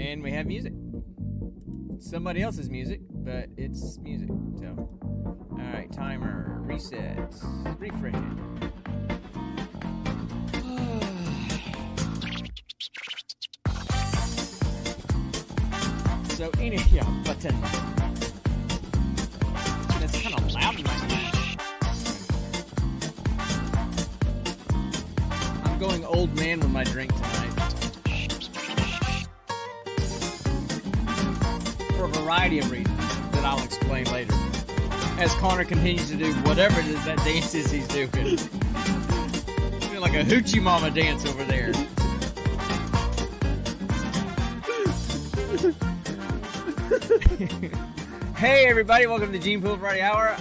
And we have music. Somebody else's music, but it's music. So, all right, timer resets, refreshing. So anyhow, button. That's kind of loud in my ear. I'm going old man with my drink tonight. For a variety of reasons that I'll explain later. As Connor continues to do whatever it is that dance is he's doing. Doing like a hoochie mama dance over there. Hey everybody, welcome to Gene Pool Friday Hour.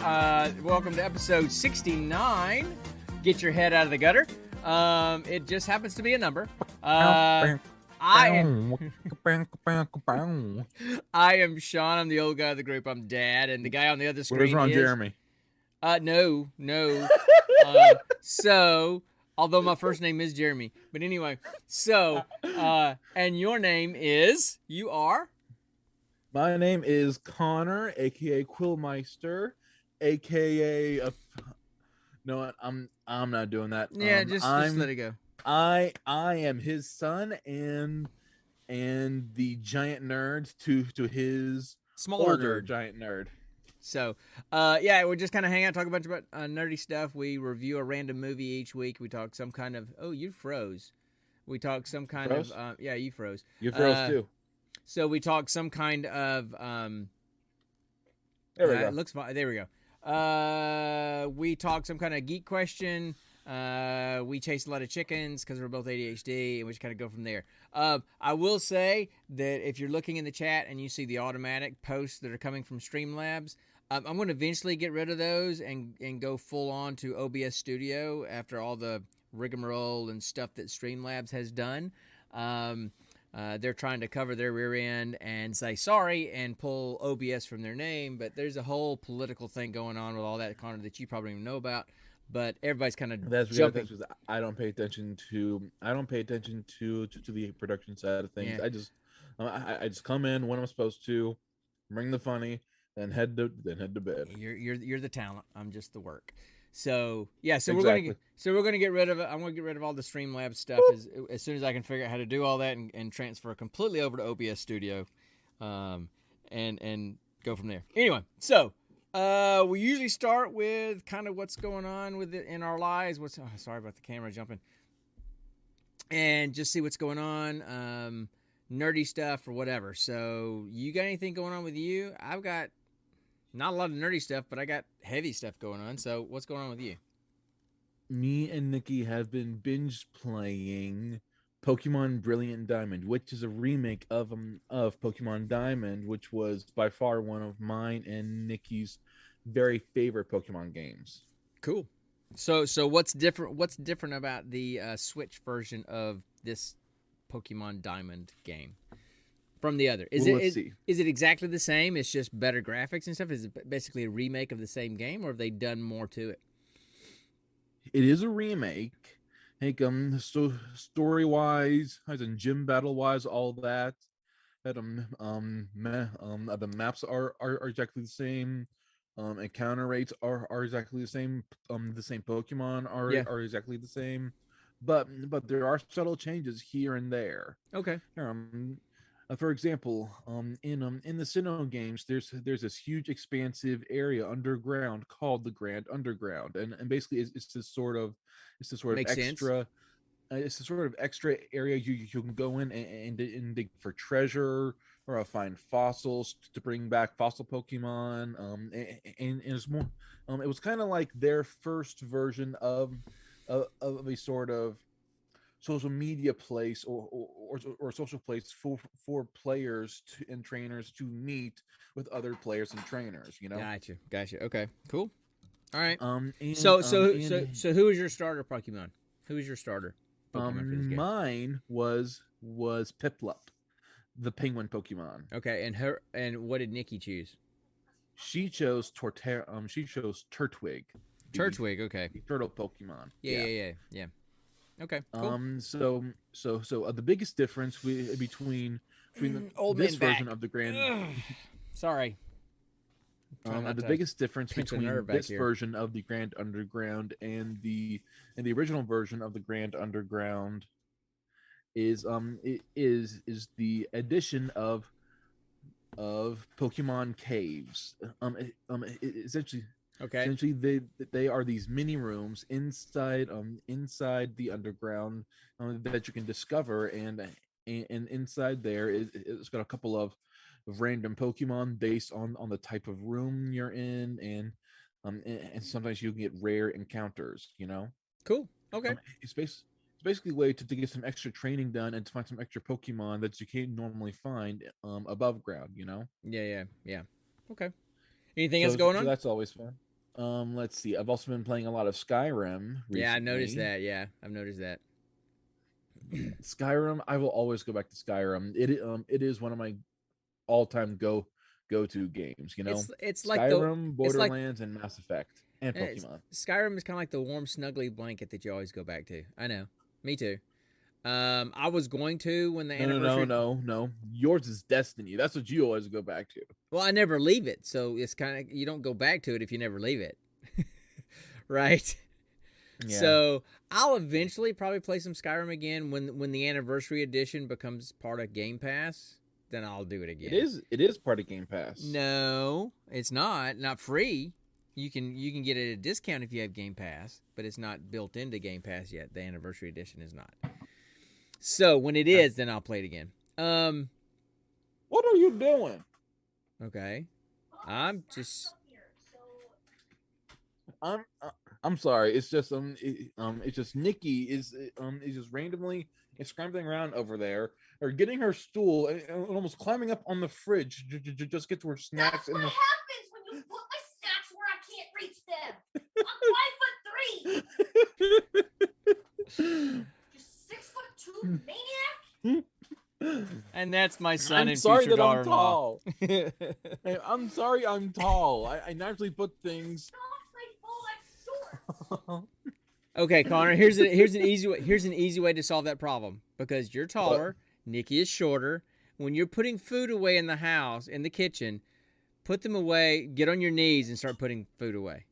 Welcome to episode 69. Get your head out of the gutter. It just happens to be a number. I am Sean. I'm the old guy of the group. I'm Dad, and the guy on the other screen Where's Ron is Jeremy? No. So, although my first name is Jeremy, but anyway. So, and your name is? You are? My name is Connor, aka QuillMiester, aka. No, what? I'm not doing that. Yeah, just let it go. I am his son and the giant nerd to his Smaller older nerd. giant nerd. So, yeah, we just kind of hang out, talk a bunch about nerdy stuff. We review a random movie each week. We talk some kind of. Oh, you froze. We talk some kind Froze? of. Yeah, you froze. You froze too. So we talk some kind of. There we go. It looks fine. There we go. We talk some kind of geek question. We chase a lot of chickens because we're both ADHD, and we just kind of go from there. I will say that if you're looking in the chat and you see the automatic posts that are coming from Streamlabs, I'm going to eventually get rid of those and go full on to OBS Studio after all the rigmarole and stuff that Streamlabs has done. They're trying to cover their rear end and say sorry and pull OBS from their name, but there's a whole political thing going on with all that, Connor, that you probably don't even know about. But everybody's kind of jumping. That's because I don't pay attention to the production side of things. Yeah. I just come in when I'm supposed to, bring the funny, then head to bed. You're the talent. I'm just the work. So yeah, so Exactly. we're gonna get rid of it. I'm gonna get rid of all the Streamlabs stuff as soon as I can figure out how to do all that and transfer completely over to OBS Studio, and go from there. Anyway, so we usually start with kind of what's going on with it in our lives. Sorry about the camera jumping, and just see what's going on, nerdy stuff or whatever. So you got anything going on with you? I've got. Not a lot of nerdy stuff, but I got heavy stuff going on. So what's going on with you? Me and Nikki have been binge playing Pokemon Brilliant Diamond, which is a remake of Pokemon Diamond, which was by far one of mine and Nikki's very favorite Pokemon games. Cool. So what's different? What's different about the Switch version of this Pokemon Diamond game from the other? Is it exactly the same? It's just better graphics and stuff? Is it basically a remake of the same game, or have they done more to it? It is a remake. Like story wise, and gym battle wise, all that. That the maps are exactly the same. Encounter rates are exactly the same. The same Pokemon are exactly the same. But there are subtle changes here and there. Okay. For example, in the Sinnoh games, there's this huge expansive area underground called the Grand Underground, and basically it's this sort of Makes extra. It's the sort of extra area you can go in and dig for treasure or find fossils to bring back fossil Pokemon. And it's more. It was kind of like their first version of a sort of social media place or social place for players and trainers to meet with other players and trainers. Gotcha. Okay, cool. All right. And, so who is your starter Pokemon? Who is your starter Pokemon for this game? Mine was Piplup, the penguin Pokemon. Okay, and what did Nikki choose? She chose Turtwig. Turtwig, okay. The turtle Pokemon. Yeah. Okay, cool. The biggest difference between Old this man version back. of the Grand Ugh. Sorry. Trying not the to biggest difference pinch a between nerve back this here. version of the Grand Underground and the original version of the Grand Underground is the addition of Pokemon caves. Essentially, Okay. they are these mini rooms inside the underground that you can discover, and inside there it's got a couple of random Pokemon based on the type of room you're in, and sometimes you can get rare encounters. Cool. Okay. Um, it's basically a way to get some extra training done and to find some extra Pokemon that you can't normally find above ground. Yeah. Okay. Anything else So going so on? that's always fun. Let's see. I've also been playing a lot of Skyrim Yeah, I noticed recently. that. Yeah, I've noticed that. Skyrim, I will always go back to Skyrim. It is one of my all-time go to games. It's like the Skyrim, it's like Borderlands, and Mass Effect, and Pokemon. Skyrim is kind of like the warm snuggly blanket that you always go back to. I know. Me too. I was going to when the anniversary. No. Yours is Destiny. That's what you always go back to. Well, I never leave it, so it's kind of you don't go back to it if you never leave it, right? Yeah. So I'll eventually probably play some Skyrim again when the anniversary edition becomes part of Game Pass. Then I'll do it again. It is part of Game Pass. No, it's not free. You can get it at a discount if you have Game Pass, but it's not built into Game Pass yet. The anniversary edition is not. So when it is, then I'll play it again. What are you doing? Okay. I'm just I'm I'm sorry. It's just Nikki is just randomly scrambling around over there, or getting her stool and almost climbing up on the fridge just get to her snacks. That's what happens when you put my snacks where I can't reach them. I'm 5'3". Just 6'2", maniac. and that's my son I'm and sorry future that I'm daughter-in-law. tall. Hey, I'm sorry I'm tall. I naturally put things. Okay, Connor. Here's an easy way to solve that problem because you're taller. Nikki is shorter. When you're putting food away in the house, in the kitchen, put them away. Get on your knees and start putting food away.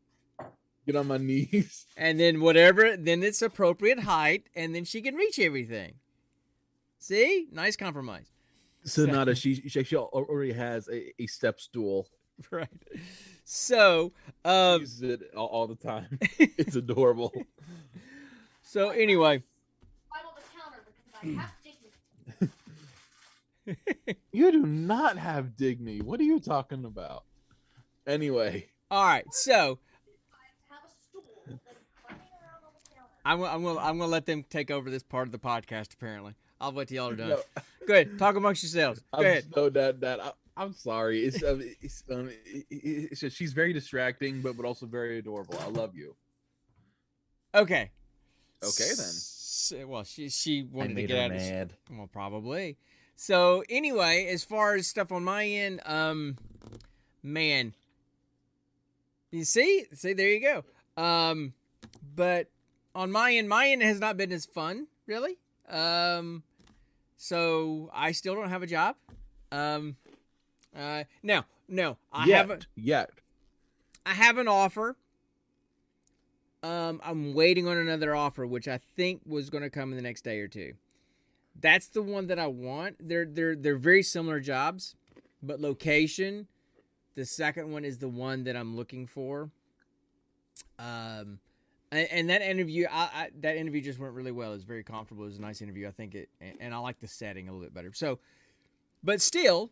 Get on my knees. And then then it's appropriate height, and then she can reach everything. See, nice compromise. Sonata, she already has a step stool. Right. So, She uses it all the time. It's adorable. So anyway, I'm on the counter because I have dignity. You do not have dignity. What are you talking about? Anyway. all right. So I have a stool that's running around on the counter. I'm gonna let them take over this part of the podcast. Apparently, I'll wait till y'all are done. No. Go ahead, talk amongst yourselves. Go ahead. No, Dad. I'm sorry. It's just she's very distracting, but also very adorable. I love you. Okay. Okay then. Well, she wanted to made get her out mad. Well, probably. So anyway, as far as stuff on my end, man, you see, there you go. But on my end has not been as fun, really. So I still don't have a job. No, I haven't yet. I have an offer. I'm waiting on another offer, which I think was going to come in the next day or two. That's the one that I want. They're very similar jobs, but location. The second one is the one that I'm looking for. And that interview, that interview just went really well. It was very comfortable. It was a nice interview. I think and I like the setting a little bit better. So, but still,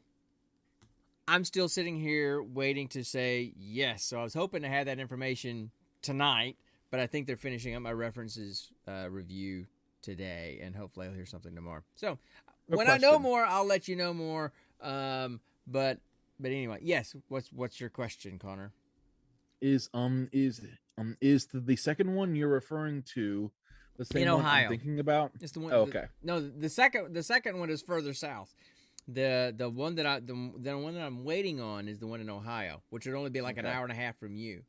I'm still sitting here waiting to say yes. So I was hoping to have that information tonight, but I think they're finishing up my references review today, and hopefully I'll hear something tomorrow. So when I know more, I'll let you know more. But anyway, yes. What's your question, Connor? Is the second one you're referring to the same in one Ohio? I'm thinking about? It's the one. Oh, okay. No, the second one is further south. The one that I'm waiting on is the one in Ohio, which would only be like an hour and a half from you.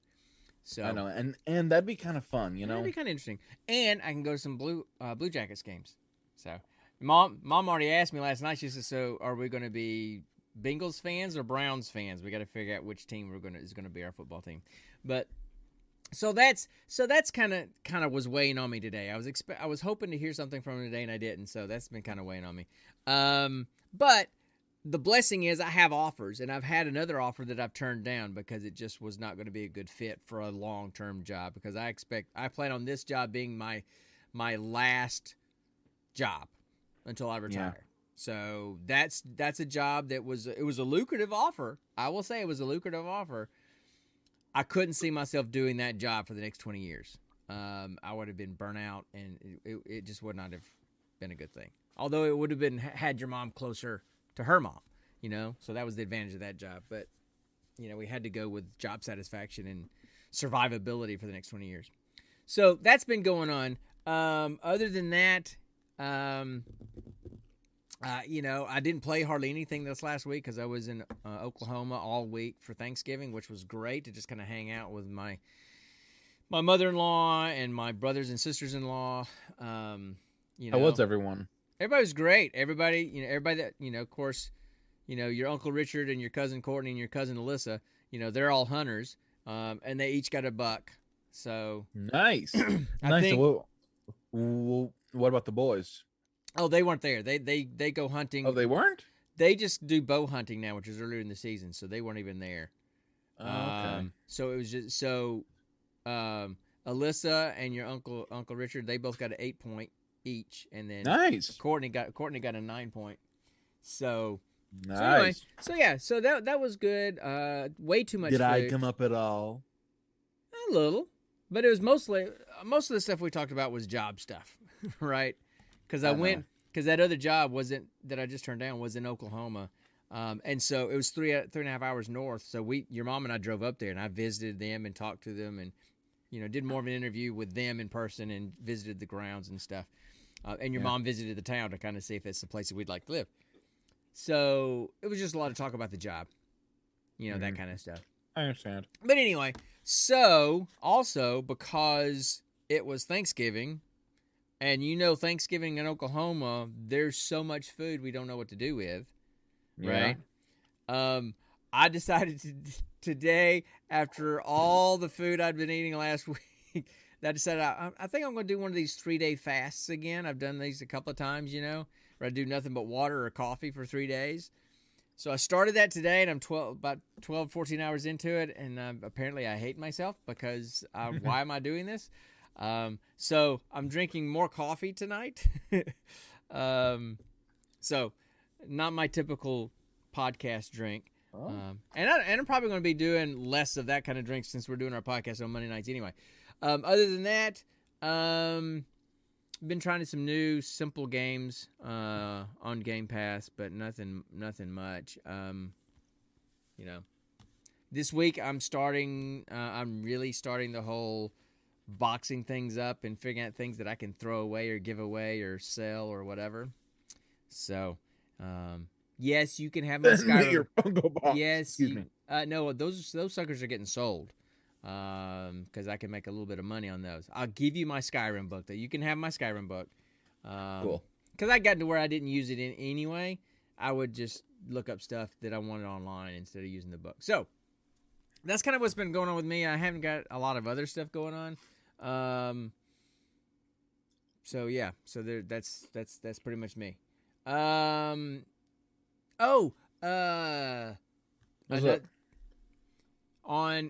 So I know, and that'd be kind of fun, you know. that'd be kind of interesting. And I can go to some Blue Jackets games. So mom already asked me last night. She said, "So are we going to be Bengals fans or Browns fans? We got to figure out which team is going to be our football team." But so that's kind of was weighing on me today. I was hoping to hear something from him today, and I didn't. So that's been kind of weighing on me. But the blessing is I have offers, and I've had another offer that I've turned down because it just was not going to be a good fit for a long-term job. Because I plan on this job being my last job until I retire. Yeah. So that's a job that was a lucrative offer. I will say it was a lucrative offer. I couldn't see myself doing that job for the next 20 years. I would have been burnt out, and it just would not have been a good thing. Although it would have been had your mom closer to her mom, you know, so that was the advantage of that job. But, you know, we had to go with job satisfaction and survivability for the next 20 years. So that's been going on. Other than that, you know, I didn't play hardly anything this last week because I was in Oklahoma all week for Thanksgiving, which was great to just kind of hang out with my mother-in-law and my brothers and sisters-in-law. You know, how was everyone? Everybody was great. Everybody that, you know, of course, you know, your Uncle Richard and your cousin Courtney and your cousin Alyssa, you know, they're all hunters, and they each got a buck. So nice. I think. So what about the boys? Oh, they weren't there. They go hunting. Oh, they weren't? They just do bow hunting now, which is earlier in the season, so they weren't even there. Oh, okay. So it was just Alyssa and your Uncle Richard, they both got an 8-point each, and then nice. Courtney got a 9-point. So nice. So that was good. Way too much. Did food. I come up at all? A little, but it was mostly most of the stuff we talked about was job stuff, right? Because because that other job that I just turned down was in Oklahoma, and so it was 3.5 hours north. So your mom and I drove up there, and I visited them and talked to them, and you know did more of an interview with them in person and visited the grounds and stuff. And your mom visited the town to kind of see if it's the place that we'd like to live. So it was just a lot of talk about the job, you know, that kind of stuff. I understand. But anyway, so also because it was Thanksgiving, and you know Thanksgiving in Oklahoma, there's so much food we don't know what to do with, right? I decided today, after all the food I'd been eating last week, that I decided I think I'm going to do one of these 3-day fasts again. I've done these a couple of times, you know, where I do nothing but water or coffee for 3 days. So I started that today, and I'm about 12, 14 hours into it, and apparently I hate myself because why am I doing this? So I'm drinking more coffee tonight. So not my typical podcast drink. Oh. And I'm probably going to be doing less of that kind of drink since we're doing our podcast on Monday nights anyway. Other than that, been trying some new simple games on Game Pass, but nothing much. You know, this week I'm really starting the whole boxing things up and figuring out things that I can throw away or give away or sell or whatever. So, yes, you can have my Skyrim. Your Funko box. Yes, excuse me. No, those suckers are getting sold. Because I can make a little bit of money on those. I'll give you my Skyrim book. That you can have my Skyrim book. Cool. Because I got to where I didn't use it in anyway. I would just look up stuff that I wanted online instead of using the book. So that's kind of what's been going on with me. I haven't got a lot of other stuff going on. So yeah. So that's pretty much me. On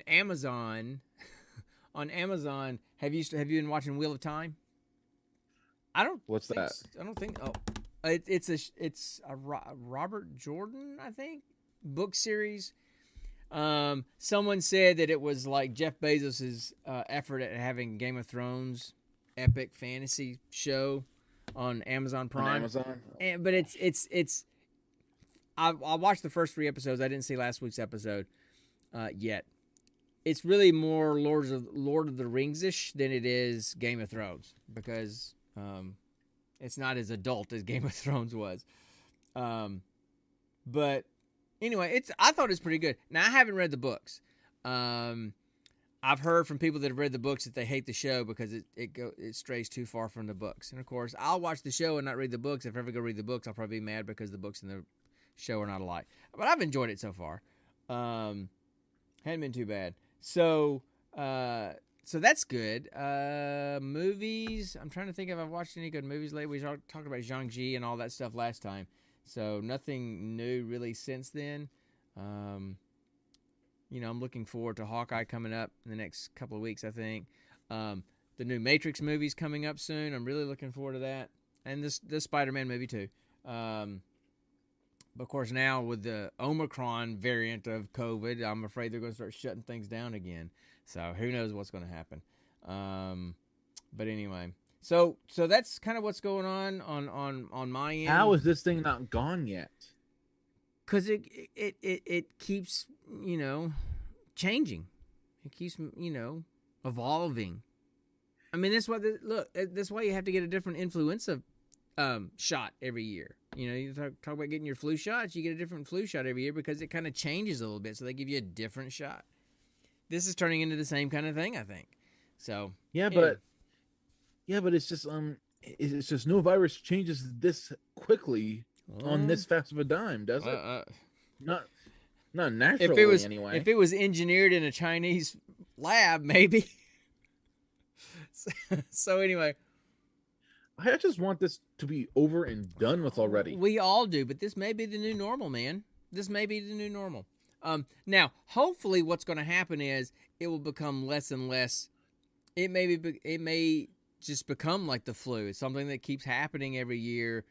Amazon, have you been watching Wheel of Time? What's that? I don't think. Oh, it's a Robert Jordan, I think, book series. Someone said that it was like Jeff Bezos's effort at having Game of Thrones epic fantasy show on Amazon Prime. On Amazon, but it's. I watched the first 3 episodes. I didn't see last week's episode yet. It's really more Lord of the Rings-ish than it is Game of Thrones because it's not as adult as Game of Thrones was. But anyway, I thought it's pretty good. Now I haven't read the books. I've heard from people that have read the books that they hate the show because it strays too far from the books. And of course, I'll watch the show and not read the books. If I ever go read the books, I'll probably be mad because the books and the show are not alike. But I've enjoyed it so far. Hadn't been too bad. So that's good. Movies. I'm trying to think if I've watched any good movies lately. We talked about Zhang-Ji and all that stuff last time. So nothing new really since then. I'm looking forward to Hawkeye coming up in the next couple of weeks, I think. The new Matrix movie's coming up soon. I'm really looking forward to that. And this Spider-Man movie, too. But, of course, now with the Omicron variant of COVID, I'm afraid they're going to start shutting things down again. So who knows what's going to happen. But anyway. So that's kind of what's going on my end. How is this thing not gone yet? Because it keeps, changing. It keeps, evolving. I mean, that's why you have to get a different influenza shot every year. You talk about getting your flu shots, you get a different flu shot every year because it kind of changes a little bit, so they give you a different shot. This is turning into the same kind of thing, I think. So but it's just no virus changes this quickly on this fast of a dime, does it? Not naturally, anyway. If it was engineered in a Chinese lab, maybe. So anyway, I just want this to be over and done with already. We all do, but this may be the new normal, man. This may be the new normal. Now, hopefully, what's going to happen is it will become less and less. It may just become like the flu. It's something that keeps happening every year,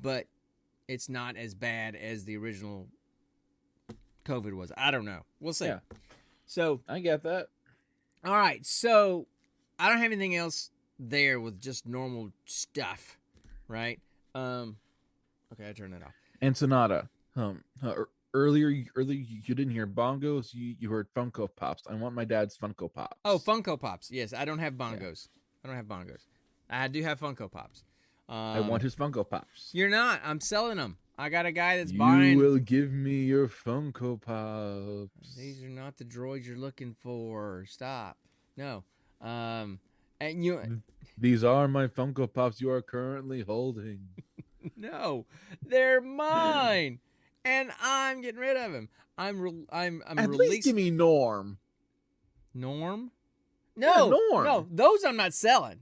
but it's not as bad as the original COVID was. I don't know. We'll see. Yeah. So I get that. All right. So I don't have anything else there with just normal stuff, right? Okay, I turned that off. And Sonata. Earlier you didn't hear bongos. You heard Funko Pops. I want my dad's Funko Pops. Oh, Funko Pops. Yes, I don't have bongos. Yeah. I don't have bongos. I do have Funko Pops. I want his Funko Pops. You're not. I'm selling them. I got a guy that's buying. You will give me your Funko Pops. These are not the droids you're looking for. Stop. No. And you. These are my Funko Pops you are currently holding. No, they're mine, and I'm getting rid of them. I'm At least give me Norm. Norm? No, yeah, Norm. No, those I'm not selling.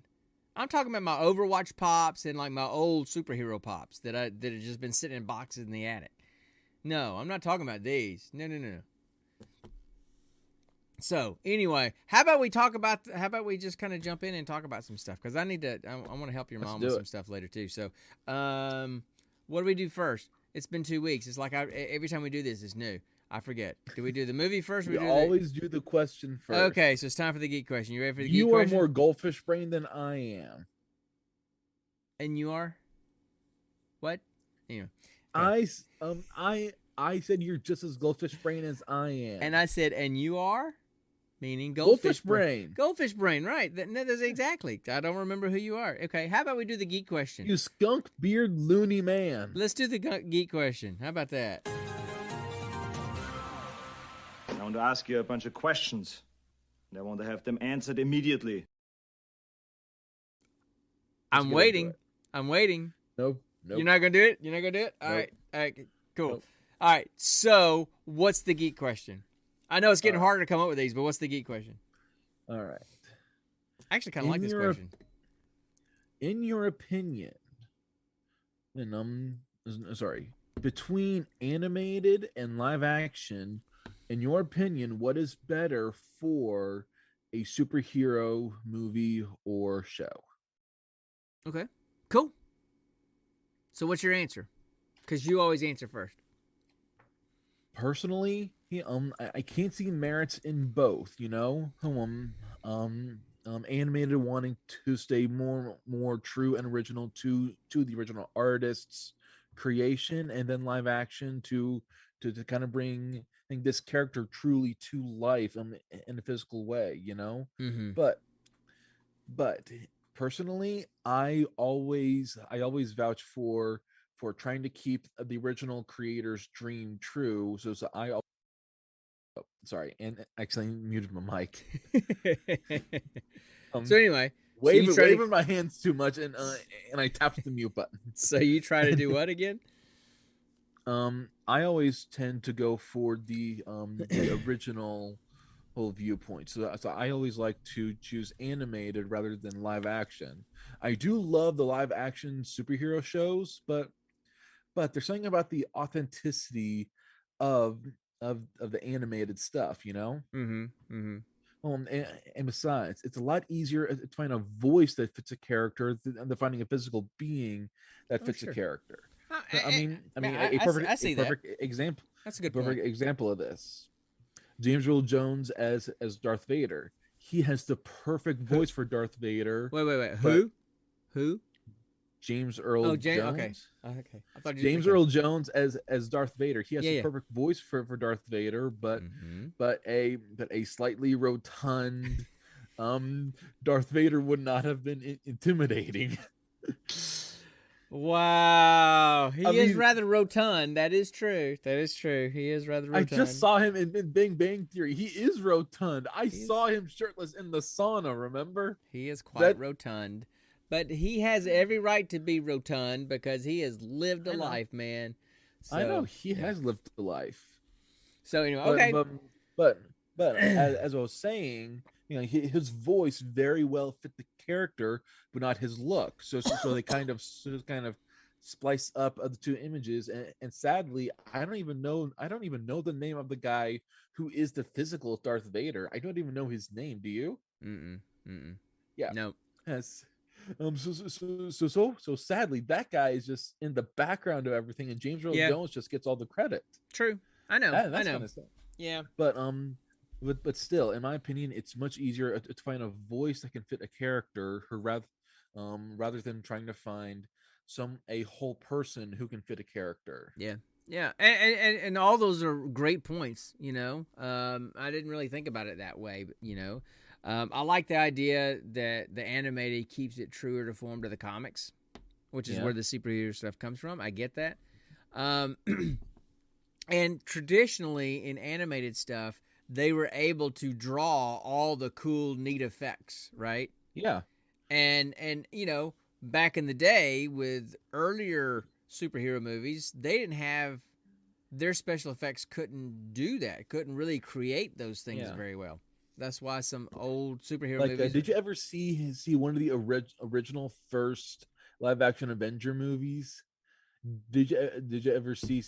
I'm talking about my Overwatch Pops and like my old superhero Pops that have just been sitting in boxes in the attic. No, I'm not talking about these. No. So anyway, how about we just kind of jump in and talk about some stuff, because I want to help your mom with some stuff later too. So, what do we do first? It's been 2 weeks. It's like every time we do this, it's new. I forget. Do we do the movie first? We always do the question first. Okay, so it's time for the geek question. You ready for the geek question? You are more goldfish brain than I am. And you are? What? Anyway. Okay. I said you're just as goldfish brain as I am. And I said, and you are? Meaning goldfish brain. Goldfish brain, right. That's exactly. I don't remember who you are. Okay, how about we do the geek question? You skunk beard loony man. Let's do the geek question. How about that? I want to ask you a bunch of questions, and I want to have them answered immediately. I'm waiting. Nope. You're not going to do it? You're not going to do it? All right, cool. Nope. All right, so what's the geek question? I know it's getting harder to come up with these, but what's the geek question? All right. I actually kind of like this question. In your opinion, between animated and live action, in your opinion, what is better for a superhero movie or show? Okay, cool. So what's your answer? Because you always answer first. Personally, I can't see merits in both. Animated wanting to stay more true and original to the original artist's creation, and then live action to kind of bring this character truly to life in a physical way. Mm-hmm. But personally, I always vouch for trying to keep the original creator's dream true. So I sorry, and actually muted my mic. So anyway, Waving my hands too much, and I tapped the mute button. So you try to do what again? I always tend to go for the original whole viewpoint. So I always like to choose animated rather than live action. I do love the live action superhero shows, but there's something about the authenticity of the animated stuff, you know. Mm-hmm. Mm-hmm. And besides, it's a lot easier to find a voice that fits a character than finding a physical being that fits a character. I see that. Perfect example. That's a good perfect point. example of this. James Earl Jones as Darth Vader. He has the perfect voice for Darth Vader. Wait. Who? James Earl Jones. Okay. Okay. I thought James Earl Jones as Darth Vader. He has the Yeah. perfect voice for Darth Vader, but a slightly rotund Darth Vader would not have been intimidating. Wow, he is rather rotund. That is true. He is rather rotund. I just saw him in Big Bang Theory. He is rotund. I saw him shirtless in the sauna, remember? He is quite rotund. But he has every right to be rotund because he has lived a life, man. So, I know he has lived a life. So anyway, okay. But as I was saying, you know, his voice very well fit the character, but not his look. So they kind of splice up the two images, and sadly, I don't even know the name of the guy who is the physical Darth Vader. I don't even know his name. Do you? Yeah. No. Yes. So sadly, that guy is just in the background of everything, and James Earl Jones just gets all the credit. True. I know. That's I know. Kind of sad. Yeah. But still, in my opinion, it's much easier to find a voice that can fit a character, rather than trying to find a whole person who can fit a character. Yeah. Yeah, and all those are great points. You know, I didn't really think about it that way, but you know. I like the idea that the animated keeps it truer to form to the comics, which is where the superhero stuff comes from. I get that. And traditionally in animated stuff, they were able to draw all the cool, neat effects, right? Yeah. And you know, back in the day with earlier superhero movies, they didn't have their special effects couldn't do that. Couldn't really create those things very well. That's why some old superhero movies. Did you ever see one of the original first live action Avenger movies? Did you ever see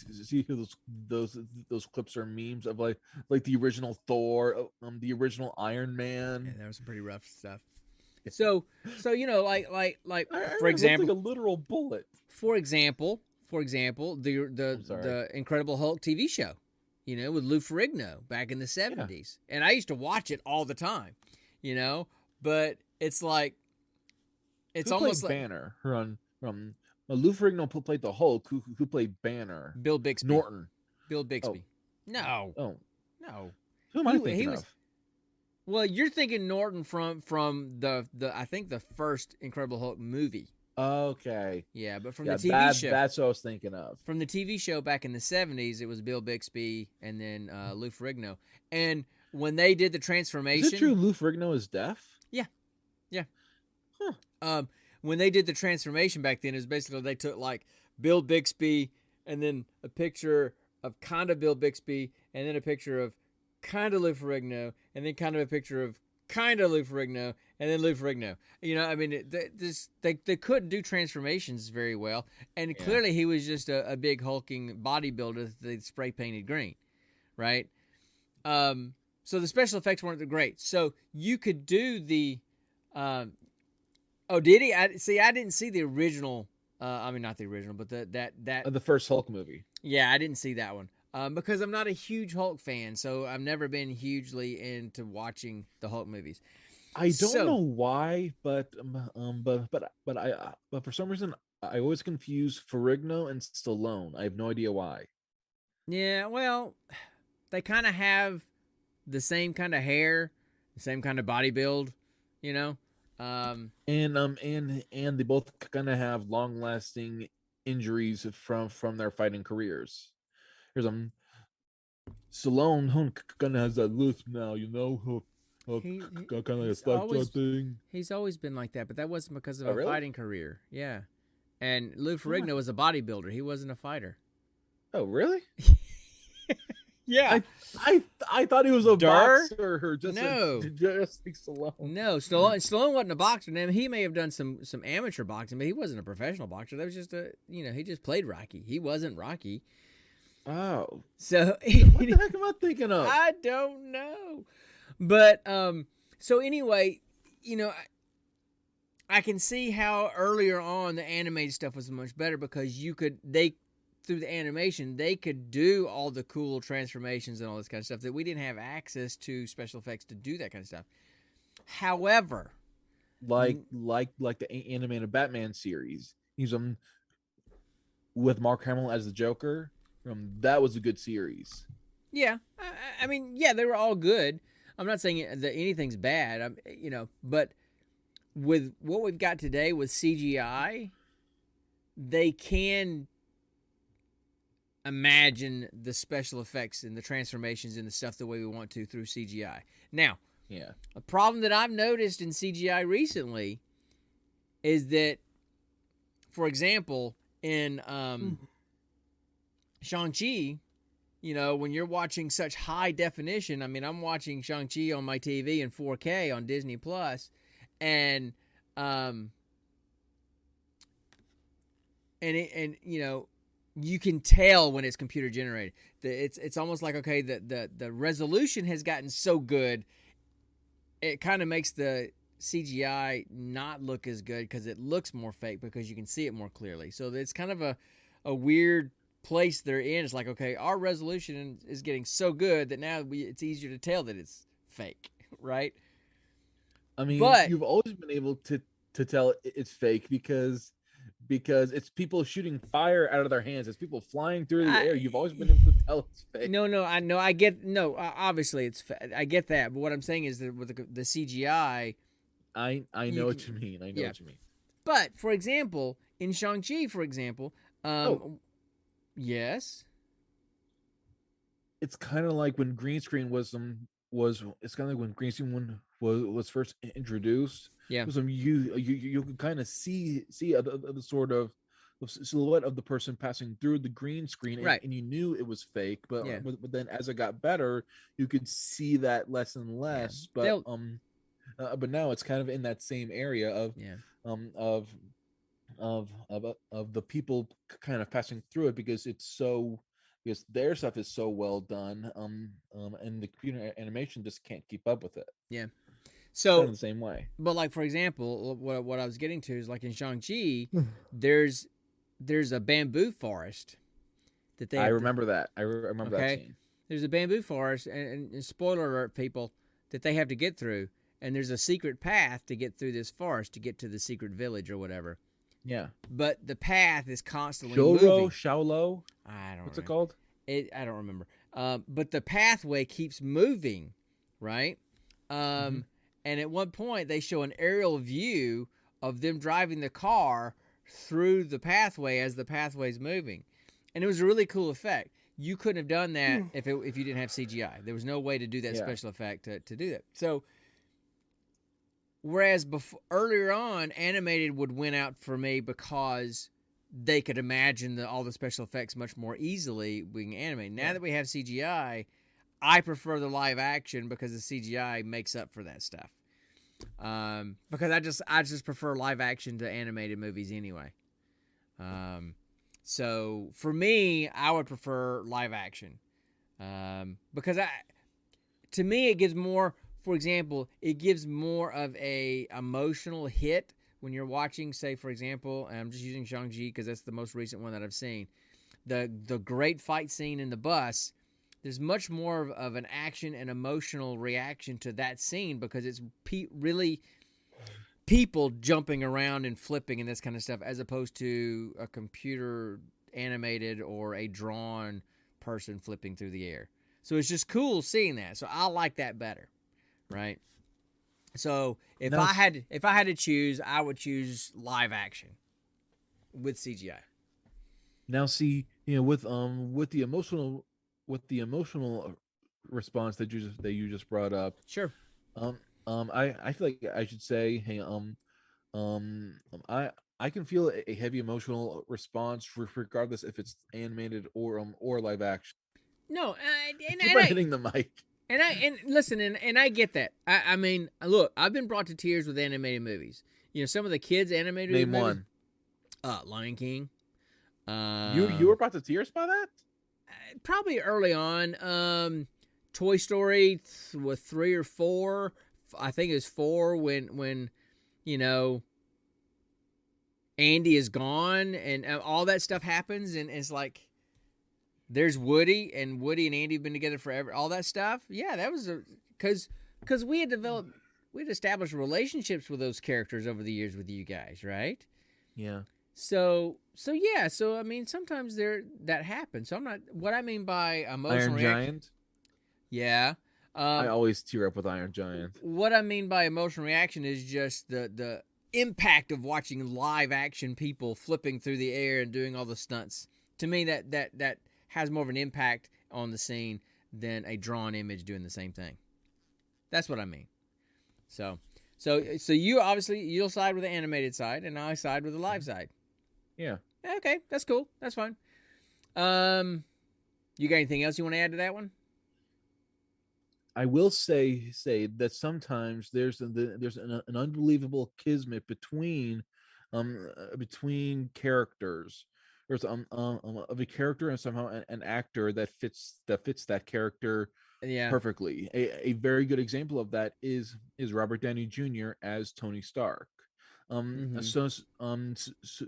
those clips or memes of like the original Thor, the original Iron Man? Yeah, there was some pretty rough stuff. So you know, like for It example, looked like a literal bullet. For example, the Incredible Hulk TV show. You know, with Lou Ferrigno back in the 70s. Yeah. And I used to watch it all the time, you know, but it's like, it's almost like Banner from Lou Ferrigno played the Hulk. Who played Banner? Bill Bixby. Norton. Bill Bixby. Oh. No. No. Who am I thinking of? Well, you're thinking Norton from the I think the first Incredible Hulk movie. Okay. Yeah, but from the TV show. That's what I was thinking of. From the TV show back in the 70s, it was Bill Bixby and then Lou Ferrigno. And when they did the transformation... Is it true Lou Ferrigno is deaf? Yeah. Yeah. Huh. When they did the transformation back then, it was basically they took like Bill Bixby and then a picture of kind of Bill Bixby and then a picture of kind of Lou Ferrigno and then kind of a picture of kind of Lou Ferrigno and then Lou Ferrigno. You know, I mean, they couldn't do transformations very well, and clearly he was just a big hulking bodybuilder that they spray painted green, right? So the special effects weren't great. So you could do the, oh, did he? I didn't see the original. I mean, not the original, but the first Hulk movie. Yeah, I didn't see that one. Because I'm not a huge Hulk fan, so I've never been hugely into watching the Hulk movies. I don't know why, but for some reason I always confuse Ferrigno and Stallone. I have no idea why. Yeah, well, they kind of have the same kind of hair, the same kind of body build, you know. And they both kind of have long-lasting injuries from their fighting careers. Here's Stallone kind of has that lisp now, He, kind of like a he's slack always thing. he's always been like that, but that wasn't because of Oh, a really? fighting career. Yeah, and Lou Yeah. Ferrigno was a bodybuilder. He wasn't a fighter. Oh, really? Yeah. I thought he was a Durr? boxer, or just No. just like Stallone. No, Stallone wasn't a boxer. Now, he may have done some amateur boxing, but he wasn't a professional boxer. That was just he just played Rocky. He wasn't Rocky. Oh, So what the heck am I thinking of? I don't know. But so anyway, I can see how earlier on the animated stuff was much better because through the animation they could do all the cool transformations and all this kind of stuff that we didn't have access to special effects to do that kind of stuff. However, like the animated Batman series. He's with Mark Hamill as the Joker. That was a good series. yeah, I mean, yeah, they were all good. I'm not saying that anything's bad. But with what we've got today with CGI, they can imagine the special effects and the transformations and the stuff the way we want to through CGI. Now, Yeah. a problem that I've noticed in CGI recently is that, for example, in Shang-Chi, when you're watching such high definition, I mean, I'm watching Shang-Chi on my TV in 4K on Disney Plus, and you can tell when it's computer generated. It's almost like, okay, the resolution has gotten so good, it kind of makes the CGI not look as good because it looks more fake because you can see it more clearly. So it's kind of a weird place they're in. It's like, okay, our resolution is getting so good that now it's easier to tell that it's fake, right? I mean, But you've always been able to tell it's fake because it's people shooting fire out of their hands. It's people flying through the air. You've always been able to tell it's fake. No, I know, I get obviously I get that, but what I'm saying is that with the CGI, I know what you mean. I know what you mean. But for example, in Shang-Chi, yes, it's kind of like when green screen was it's kind of like when green screen was first introduced. Yeah. You could kind of see the sort of silhouette of the person passing through the green screen, right? And you knew it was fake, but Yeah. but then as it got better, you could see that less and less. Yeah. But now it's kind of in that same area of of the people kind of passing through it because because their stuff is so well done, and the computer animation just can't keep up with it. Yeah. It's So kind of the same way. But like, for example, what I was getting to is like in Shang-Chi, there's a bamboo forest that they. I remember that. I remember that scene. There's a bamboo forest, and spoiler alert, people, that they have to get through, and there's a secret path to get through this forest to get to the secret village or whatever. Yeah. But the path is constantly moving. Shaolo? I don't. What's it called? I don't remember. But the pathway keeps moving, right? And at one point, they show an aerial view of them driving the car through the pathway as the pathway's moving. And it was a really cool effect. You couldn't have done that if you didn't have CGI. There was no way to do that special effect to do that. So, whereas earlier on, animated would win out for me because they could imagine all the special effects much more easily being animated. Now that we have CGI, I prefer the live action because the CGI makes up for that stuff. Because I just prefer live action to animated movies anyway. So for me, I would prefer live action. Because to me it gives more, for example, it gives more of a emotional hit when you're watching, say, for example, and I'm just using Shang-Chi because that's the most recent one that I've seen. The great fight scene in the bus. There's much more of an action and emotional reaction to that scene because it's really people jumping around and flipping and this kind of stuff as opposed to a computer animated or a drawn person flipping through the air. So it's just cool seeing that. So I like that better, right? So if I had to choose, I would choose live action with CGI. Now, see, with the emotional with the emotional response that you just brought up, Sure. I feel like I should say, hey, um, I I can feel a heavy emotional response regardless if it's animated or live action. No, Keep on hitting the mic. and listen, and I get that. I mean, look, I've been brought to tears with animated movies. You know, some of the kids' animated Name movies. one. Lion King. You were brought to tears by that? Probably early on. Toy Story was 3 or 4. I think it was 4 when you know Andy is gone and all that stuff happens, and it's like there's Woody and Andy have been together forever. All that stuff, yeah, that was because we had established relationships with those characters over the years with you guys, right? Yeah. So yeah. So I mean, sometimes that happens. So I'm not. What I mean by emotional Iron Giant. Yeah. I always tear up with Iron Giant. What I mean by emotional reaction is just the impact of watching live action people flipping through the air and doing all the stunts. To me, that has more of an impact on the scene than a drawn image doing the same thing. That's what I mean. So you obviously you'll side with the animated side, and I side with the live side. Yeah. Okay, that's cool. That's fine. You got anything else you want to add to that one? I will say that sometimes there's an unbelievable kismet between characters. There's of a character and somehow an actor that fits that character Yeah. perfectly. A very good example of that is Robert Downey Jr. as Tony Stark.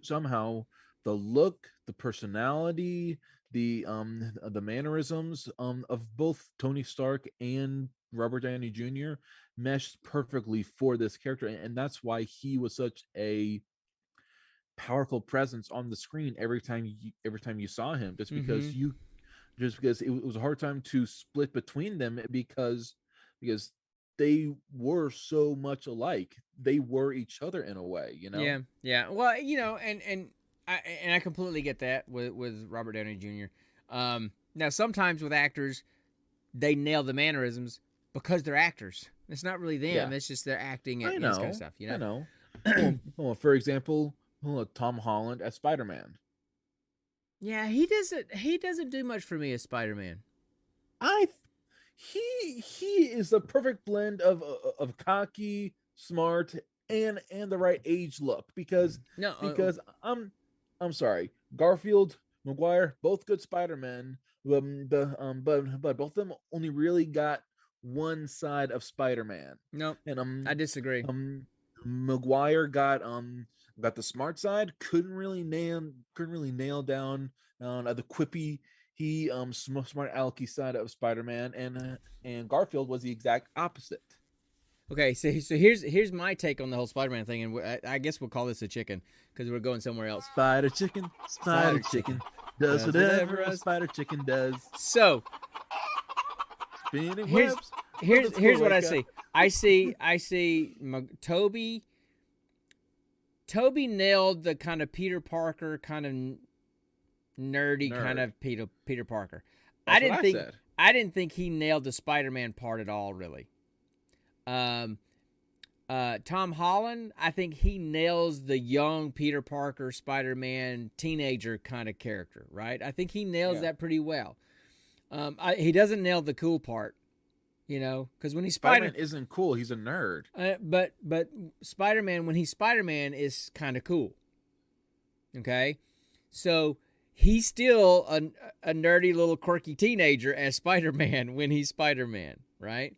Somehow the look, the personality, the mannerisms of both Tony Stark and Robert Downey Jr. meshed perfectly for this character, and that's why he was such a powerful presence on the screen every time you saw him. Just because it was a hard time to split between them because they were so much alike. They were each other in a way, you know. Yeah. Well, you know, and I completely get that with Robert Downey Jr. Now sometimes with actors, they nail the mannerisms because they're actors. It's not really them. Yeah. It's just they're acting I and know. this kind of stuff. You know. I know. Well, for example, Tom Holland as Spider-Man. Yeah, he doesn't do much for me as Spider-Man. He is the perfect blend of cocky, smart, and the right age look because I'm sorry, Garfield, Maguire, both good Spider-Men, but both of them only really got one side of Spider-Man. No, and I disagree. Maguire got the smart side, couldn't really nail down the quippy smart alecky side of Spider-Man, and Garfield was the exact opposite. Okay, so here's my take on the whole Spider-Man thing, and I guess we'll call this a chicken because we're going somewhere else. Spider chicken does whatever a spider chicken does. So spinning here's webs. here's what I see. I see Toby nailed the kind of Peter Parker kind of nerdy kind of Peter Parker. I didn't think he nailed the Spider-Man part at all, really. Tom Holland, I think he nails the young Peter Parker Spider-Man teenager kind of character, right? I think he nails that pretty well. He doesn't nail the cool part, you know, because when he's Spider-Man isn't cool, he's a nerd. But Spider-Man, when he's Spider-Man, is kind of cool. Okay, so he's still a nerdy little quirky teenager as Spider-Man when he's Spider-Man, right?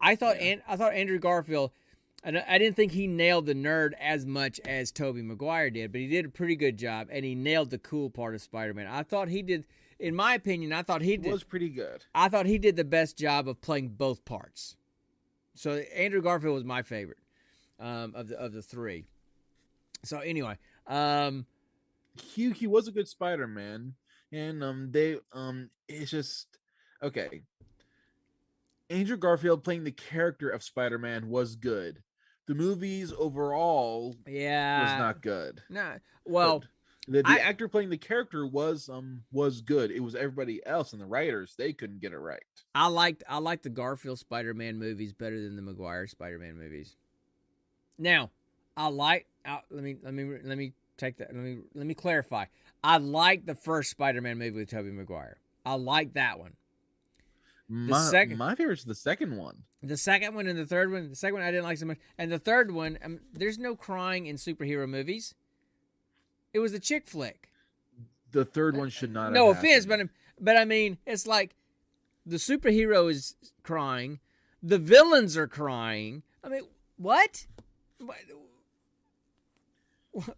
I thought Andrew Garfield, and I didn't think he nailed the nerd as much as Tobey Maguire did, but he did a pretty good job, and he nailed the cool part of Spider-Man. I thought he did, in my opinion, was pretty good. I thought he did the best job of playing both parts. So Andrew Garfield was my favorite of the three. So anyway, he was a good Spider-Man, and it's just okay. Andrew Garfield playing the character of Spider-Man was good. The movies overall was not good. Nah, well, The actor playing the character was good. It was everybody else and the writers, they couldn't get it right. I liked the Garfield Spider-Man movies better than the Maguire Spider-Man movies. Now, let me take that. Let me clarify. I like the first Spider-Man movie with Tobey Maguire. I like that one. My favorite's the second one. The second one and the third one. The second one I didn't like so much, and the third one. There's no crying in superhero movies. It was a chick flick. The third one should not. No have offense, happened. but I mean, it's like the superhero is crying, the villains are crying. I mean, what?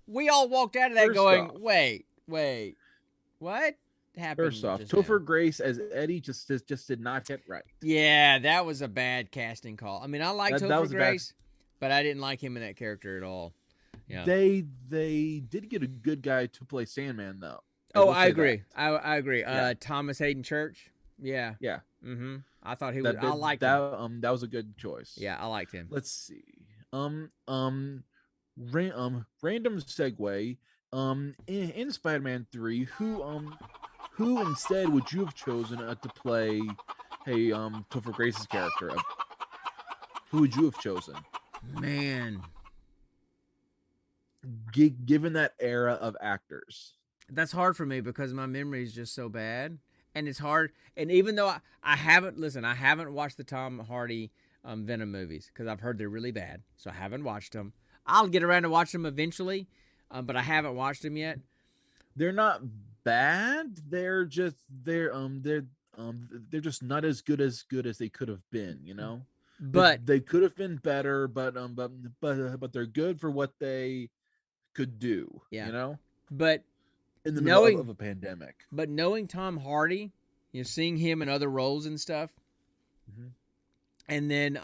We all walked out of that going, wait, what happened? First off, Topher Grace as Eddie just did not hit right. Yeah, that was a bad casting call. I mean, I like Topher Grace, but I didn't like him in that character at all. Yeah. They did get a good guy to play Sandman though. I agree. I agree. Yeah. Thomas Hayden Church. Yeah. Yeah. Mm-hmm. I thought he was. I liked him. That was a good choice. Yeah, I liked him. Let's see. Random segue. In Spider-Man 3, who instead would you have chosen to play Topher Grace's character? Who would you have chosen? Man. Given that era of actors. That's hard for me because my memory is just so bad. And it's hard. And even though I haven't watched the Tom Hardy Venom movies because I've heard they're really bad. So I haven't watched them. I'll get around to watch them eventually, but I haven't watched them yet. They're not bad. They're just they're just not as good as they could have been, you know. But they could have been better, but they're good for what they could do. Yeah. You know. But in the middle of a pandemic. But knowing Tom Hardy, seeing him in other roles and stuff, mm-hmm. and then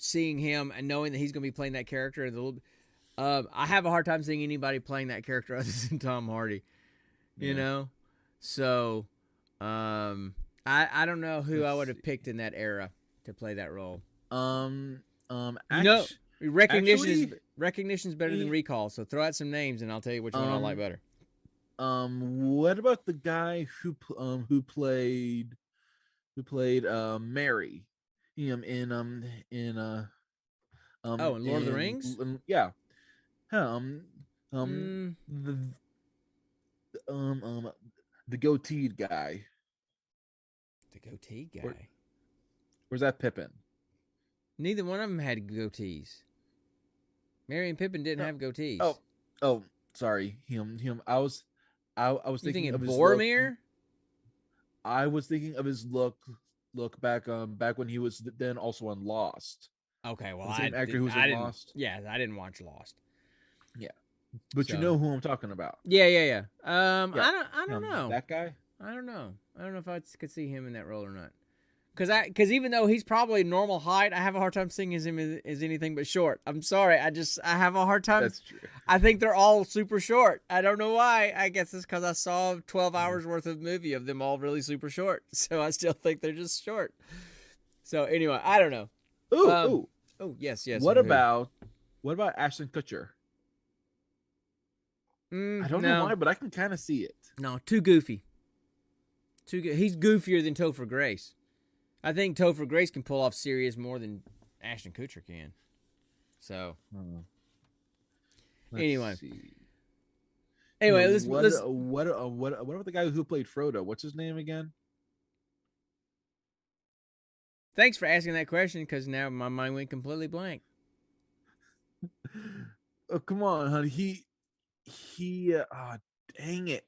seeing him and knowing that he's going to be playing that character, I have a hard time seeing anybody playing that character other than Tom Hardy. You know, so I don't know who I would have picked in that era to play that role. Recognition's better than recall. So throw out some names and I'll tell you which one I like better. What about the guy who played Mary? In Lord of the Rings? Yeah. The goateed guy. The goatee guy. Where's that Pippin? Neither one of them had goatees. Mary and Pippin didn't have goatees. Oh, sorry. Him. I was thinking of his Boromir? Look. I was thinking of his look back when he was then also on Lost. Okay, well, the same actor who was in Lost. Yeah, I didn't watch Lost. Yeah, but you know who I'm talking about. Yeah. I don't know that guy. I don't know if I could see him in that role or not. Because even though he's probably normal height, I have a hard time seeing him as anything but short. I'm sorry, I have a hard time. That's true. I think they're all super short. I don't know why. I guess it's because I saw 12 hours worth of movie of them all really super short. So I still think they're just short. So anyway, I don't know. Ooh. Oh yes. What about Ashton Kutcher? I don't know why, but I can kind of see it. No, too goofy. He's goofier than Topher Grace. I think Topher Grace can pull off serious more than Ashton Kutcher can. So, anyway, let's. What about the guy who played Frodo? What's his name again? Thanks for asking that question because now my mind went completely blank. Oh, come on, honey. Dang it.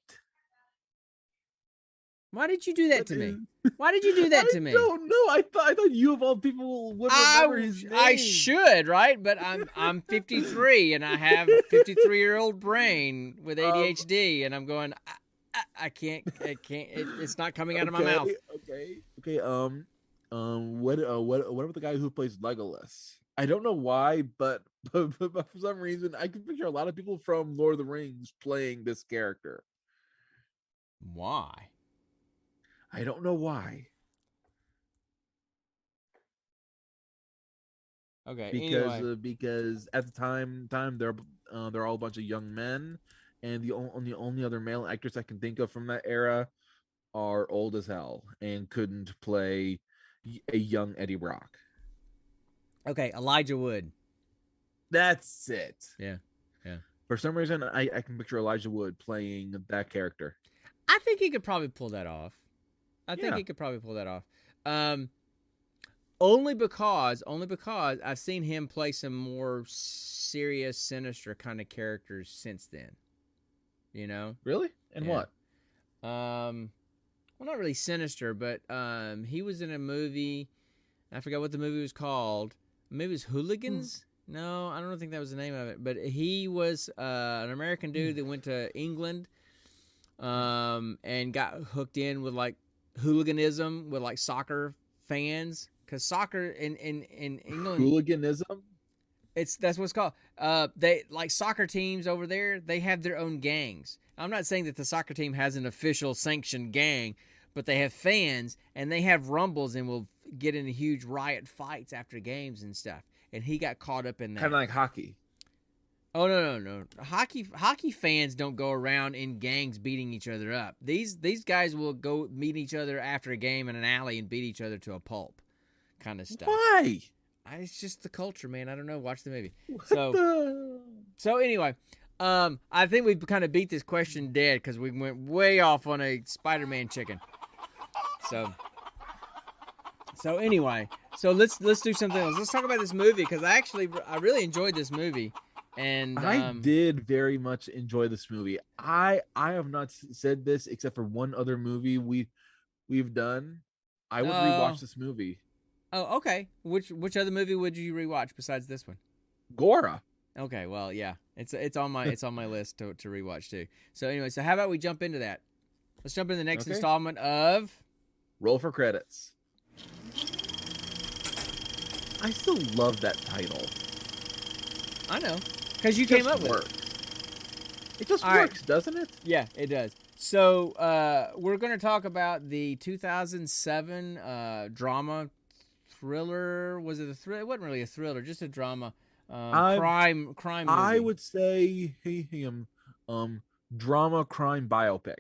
Why did you do that to me? Why did you do that to me? I don't know. I thought you of all people would remember his name. I should, right? But I'm 53 and I have a 53-year-old brain with ADHD, and I'm going. I can't. It's not coming out of my mouth. Okay. What about the guy who plays Legolas? I don't know why, but for some reason, I can picture a lot of people from Lord of the Rings playing this character. Why? I don't know why. Okay. Because at the time they're all a bunch of young men, and the only other male actors I can think of from that era are old as hell and couldn't play a young Eddie Brock. Okay, Elijah Wood. That's it. Yeah. For some reason, I can picture Elijah Wood playing that character. I think he could probably pull that off. Yeah. Only because I've seen him play some more serious, sinister kind of characters since then. You know? Really? And Yeah. what? Well, not really sinister, but he was in a movie. I forgot what the movie was called. Maybe it was Hooligans. No, I don't think that was the name of it. But he was an American dude that went to England, and got hooked in with like hooliganism with like soccer fans, because soccer in England, Hooliganism? that's what it's called. They like soccer teams over there. They have their own gangs. I'm not saying that the soccer team has an official sanctioned gang, but they have fans and they have rumbles and will get into huge riot fights after games and stuff. And he got caught up in that. Kind of like hockey. Oh no! Hockey fans don't go around in gangs beating each other up. These guys will go meet each other after a game in an alley and beat each other to a pulp, kind of stuff. Why? It's just the culture, man. I don't know. Watch the movie. What So the... so anyway, I think we've kind of beat this question dead because we went way off on a Spider-Man chicken. So anyway, so let's do something else. Let's talk about this movie because I really enjoyed this movie. And I did very much enjoy this movie. I have not said this except for one other movie we've done. I would rewatch this movie. Oh, okay. Which other movie would you rewatch besides this one? Gora. Okay, well, yeah, it's on my list to rewatch too. So anyway, so how about we jump into that? Let's jump into the next installment of Roll for Credits. I still love that title. I know, because you came up with it. It just All works, right. doesn't it? Yeah, it does. So we're going to talk about the 2007 drama thriller. Was it a thriller? It wasn't really a thriller, just a drama. Crime movie. I would say drama crime biopic.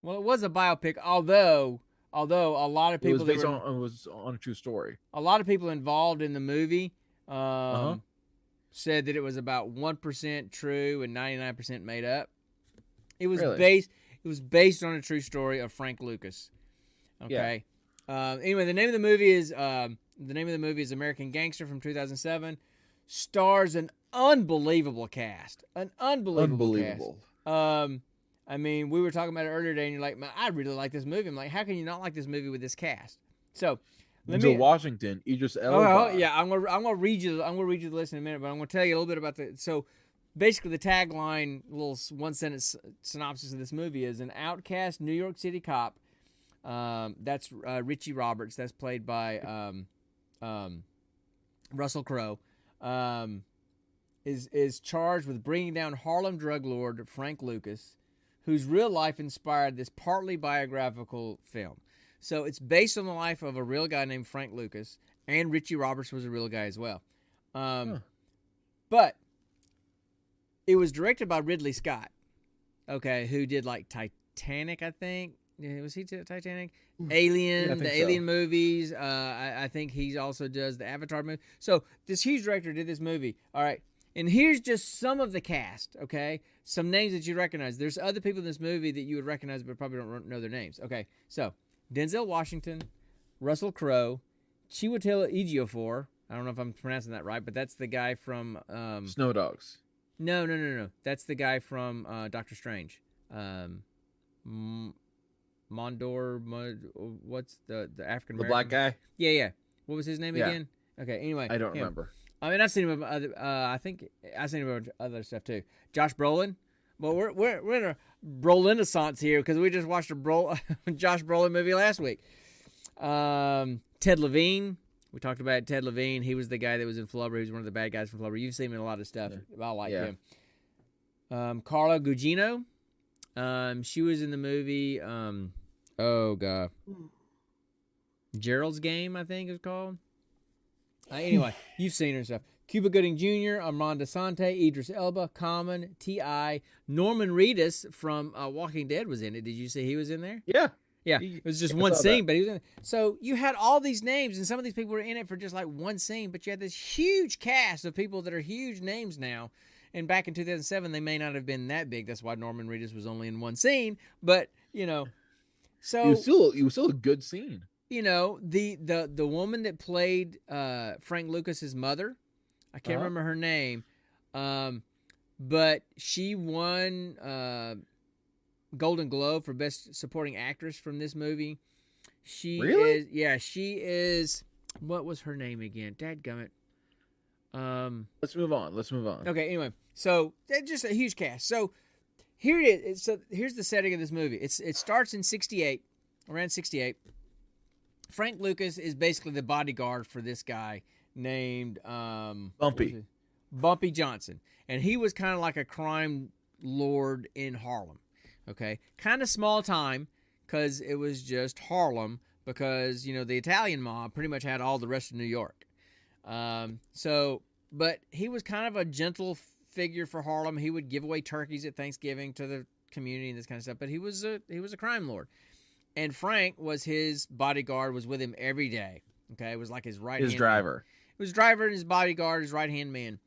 Well, it was a biopic, although a lot of people It was on a true story. A lot of people involved in the movie said that it was about 1% true and 99% made up. It was based on a true story of Frank Lucas. Okay. Yeah. Anyway, the name of the movie is American Gangster from 2007. Stars an unbelievable cast. Unbelievable cast. I mean, we were talking about it earlier today, and you're like, man, I really like this movie. I'm like, how can you not like this movie with this cast? So, Washington, Idris Elba. Oh yeah, I'm gonna read you the list in a minute, but I'm gonna tell you a little bit about So, basically, the tagline, little one sentence synopsis of this movie is: an outcast New York City cop. That's Richie Roberts. That's played by Russell Crowe. Is charged with bringing down Harlem drug lord Frank Lucas, whose real life inspired this partly biographical film. So it's based on the life of a real guy named Frank Lucas, and Richie Roberts was a real guy as well. But it was directed by Ridley Scott, who did like Titanic, I think. Was he Titanic? Alien, the Alien movies. I think he also does the Avatar movie. So this huge director did this movie. All right. And here's just some of the cast, okay? Some names that you recognize. There's other people in this movie that you would recognize but probably don't know their names. Okay, so Denzel Washington, Russell Crowe, Chiwetel Ejiofor. I don't know if I'm pronouncing that right, but that's the guy from... Snow Dogs. No. That's the guy from Doctor Strange. What's the African American? The black guy? Yeah. What was his name again? Okay, anyway. I don't remember. I mean, I've seen him. I think I've seen him with other stuff too. Josh Brolin. Well, we're in a Brolin-assance here because we just watched a Josh Brolin movie last week. Ted Levine. We talked about Ted Levine. He was the guy that was in Flubber. He was one of the bad guys from Flubber. You've seen him in a lot of stuff. I like him. Carla Gugino. She was in the movie. Oh god, Gerald's Game, I think it's called. Anyway, you've seen her and stuff. Cuba Gooding Jr., Armand Asante, Idris Elba, Common, T.I., Norman Reedus from Walking Dead was in it. Did you see he was in there? Yeah. Yeah, it was just I one saw scene, that. but he was in it. So you had all these names, and some of these people were in it for just like one scene, but you had this huge cast of people that are huge names now. And back in 2007, they may not have been that big. That's why Norman Reedus was only in one scene. But, so It was still a good scene. the woman that played Frank Lucas's mother, I can't remember her name, but she won Golden Globe for Best Supporting Actress from this movie. She is. What was her name again? Dadgummit. Let's move on. Okay. Anyway, so that's just a huge cast. So here it is. So here's the setting of this movie. It starts in '68, around '68. Frank Lucas is basically the bodyguard for this guy named Bumpy Johnson, and he was kind of like a crime lord in Harlem. Okay, kind of small time because it was just Harlem because the Italian mob pretty much had all the rest of New York. But he was kind of a gentle figure for Harlem. He would give away turkeys at Thanksgiving to the community and this kind of stuff. But he was a crime lord, and Frank was his bodyguard. Was with him every day. Okay, it was like his right. His driver. It was driver and his bodyguard, his right hand man.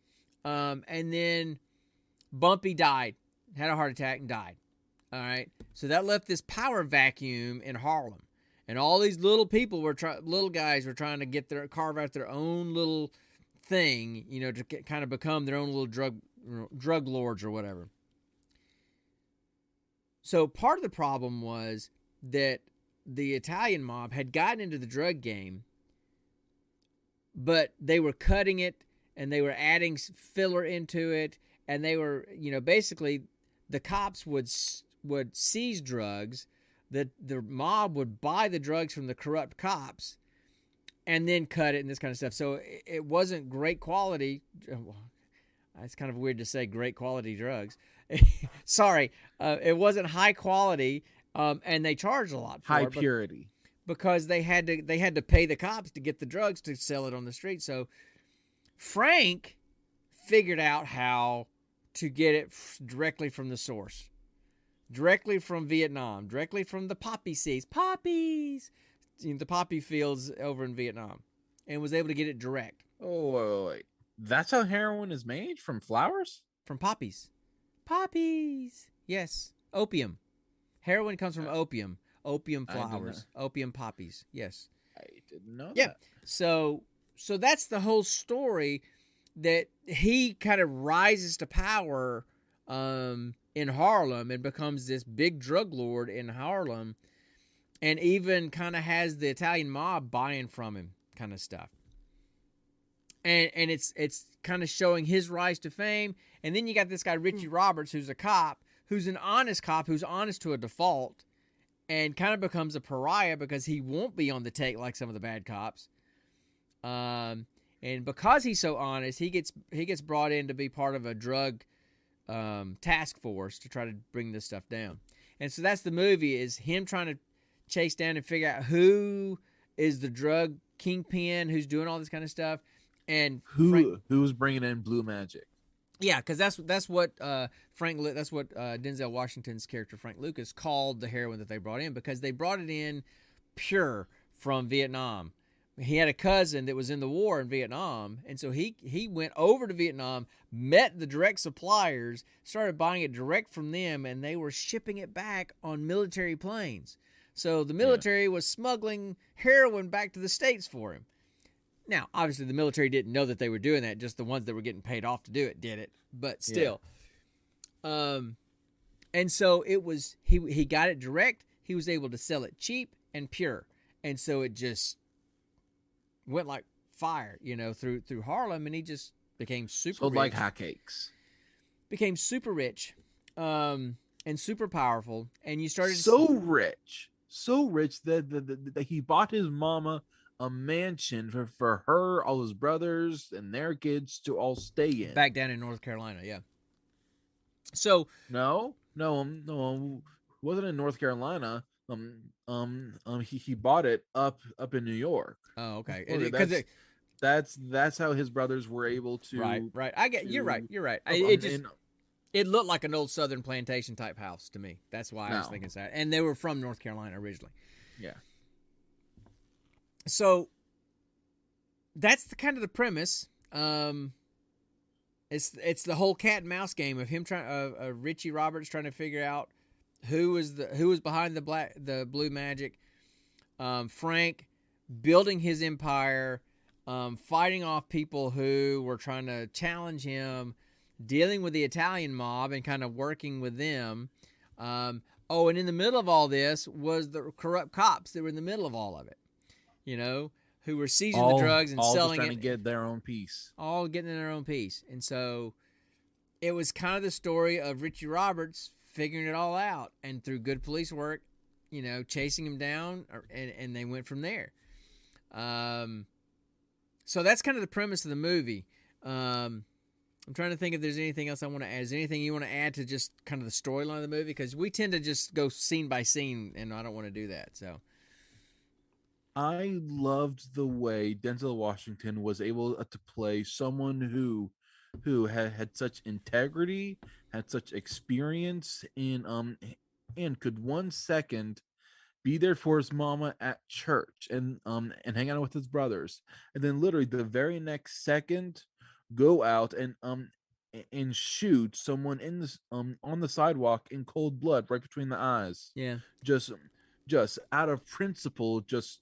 And then Bumpy died, had a heart attack, and died. All right, so that left this power vacuum in Harlem, and all these little people little guys were trying to carve out their own little thing, to kind of become their own little drug lords or whatever. So part of the problem was that the Italian mob had gotten into the drug game, but they were cutting it and they were adding filler into it, and they were, basically the cops would seize drugs, the mob would buy the drugs from the corrupt cops and then cut it and this kind of stuff. So it wasn't great quality. It's kind of weird to say great quality drugs. Sorry. It wasn't high quality, and they charged a lot for high it. Purity. Because they had to pay the cops to get the drugs to sell it on the street. So Frank figured out how to get it directly from the source. Directly from Vietnam, directly from the poppy seeds, the poppy fields over in Vietnam, and was able to get it direct. Oh, wait. That's how heroin is made? From flowers? From poppies. Yes. Opium. Heroin comes from opium. Opium flowers. Opium poppies. Yes. I didn't know Yeah. that. So that's the whole story, that he kind of rises to power in Harlem and becomes this big drug lord in Harlem, and even kind of has the Italian mob buying from him, kind of stuff. And it's kind of showing his rise to fame. And then you got this guy Richie Roberts, who's a cop, who's an honest cop, who's honest to a default, and kind of becomes a pariah because he won't be on the take like some of the bad cops. And because he's so honest, he gets brought in to be part of a drug task force to try to bring this stuff down. And so that's the movie, is him trying to chase down and figure out who is the drug kingpin, who's doing all this kind of stuff, and who's bringing in blue magic. Yeah, because that's what Denzel Washington's character Frank Lucas called the heroin that they brought in, because they brought it in pure from Vietnam. He had a cousin that was in the war in Vietnam, and so he went over to Vietnam, met the direct suppliers, started buying it direct from them, and they were shipping it back on military planes. So the military was smuggling heroin back to the States for him. Now, obviously, the military didn't know that they were doing that. Just the ones that were getting paid off to do it did it. But still. Yeah. And so it was, he got it direct. He was able to sell it cheap and pure. And so it just went like fire, through Harlem, and he just became super rich. Like hotcakes. Became super rich, and super powerful. And you started so rich that he bought his mama a mansion for her, all his brothers, and their kids to all stay in. Back down in North Carolina, yeah. So no, wasn't in North Carolina. He bought it up in New York. Oh, okay. That's how his brothers were able to. Right. I get you're right. You're right. Um, It looked like an old Southern plantation type house to me. That's why I was No. thinking that. And they were from North Carolina originally. yeah. So that's the kind of the premise. It's the whole cat and mouse game of him Richie Roberts trying to figure out who was behind the blue magic. Frank building his empire, fighting off people who were trying to challenge him, dealing with the Italian mob and kind of working with them. And in the middle of all this was the corrupt cops that were in the middle of all of it, who were seizing the drugs and all selling just trying it. to get their own piece. All getting their own piece. And so it was kind of the story of Richie Roberts figuring it all out, and through good police work, chasing him down, and they went from there. So that's kind of the premise of the movie. I'm trying to think if there's anything else I want to add. Is there anything you want to add to just kind of the storyline of the movie? Because we tend to just go scene by scene, and I don't want to do that. So I loved the way Denzel Washington was able to play someone who had such integrity, had such experience and could 1 second be there for his mama at church and hang out with his brothers, and then literally the very next second go out and shoot someone in this on the sidewalk in cold blood right between the eyes. yeah, Just out of principle, just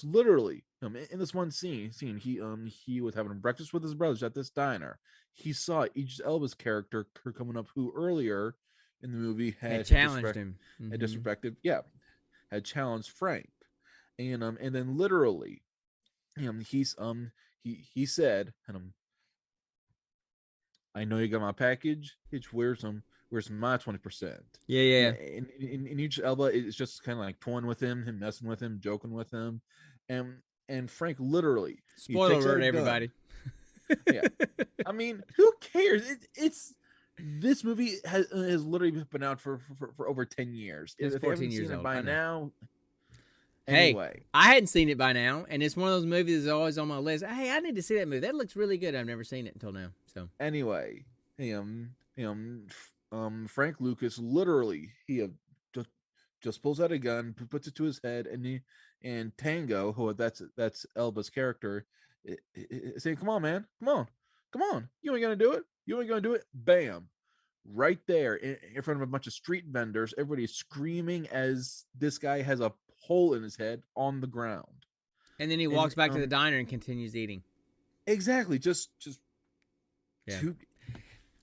literally in this one scene he was having breakfast with his brothers at this diner. He saw Idris Elba's character coming up, who earlier in the movie had challenged him, had disrespected, had challenged Frank, and then literally he said, I know you got my package. Where's my 20%? yeah. And Idris Elba is just kind of like toying with him messing with him, joking with him, and Frank literally, spoiler alert, everybody. Yeah, I mean, who cares? It's this movie has literally been out for over 10 years. It's If they 14 haven't years seen it old, by I know. now. Hey, I hadn't seen it by now, and it's one of those movies that's always on my list. Hey, I need to see that movie. That looks really good. I've never seen it until now. So anyway, Frank Lucas literally just pulls out a gun, puts it to his head, and Tango, who that's Elba's character, saying, "Come on, man, come on, you ain't gonna do it." Bam, right there in front of a bunch of street vendors. Everybody's screaming as this guy has a hole in his head on the ground. And then he walks back to the diner and continues eating. Exactly, just yeah.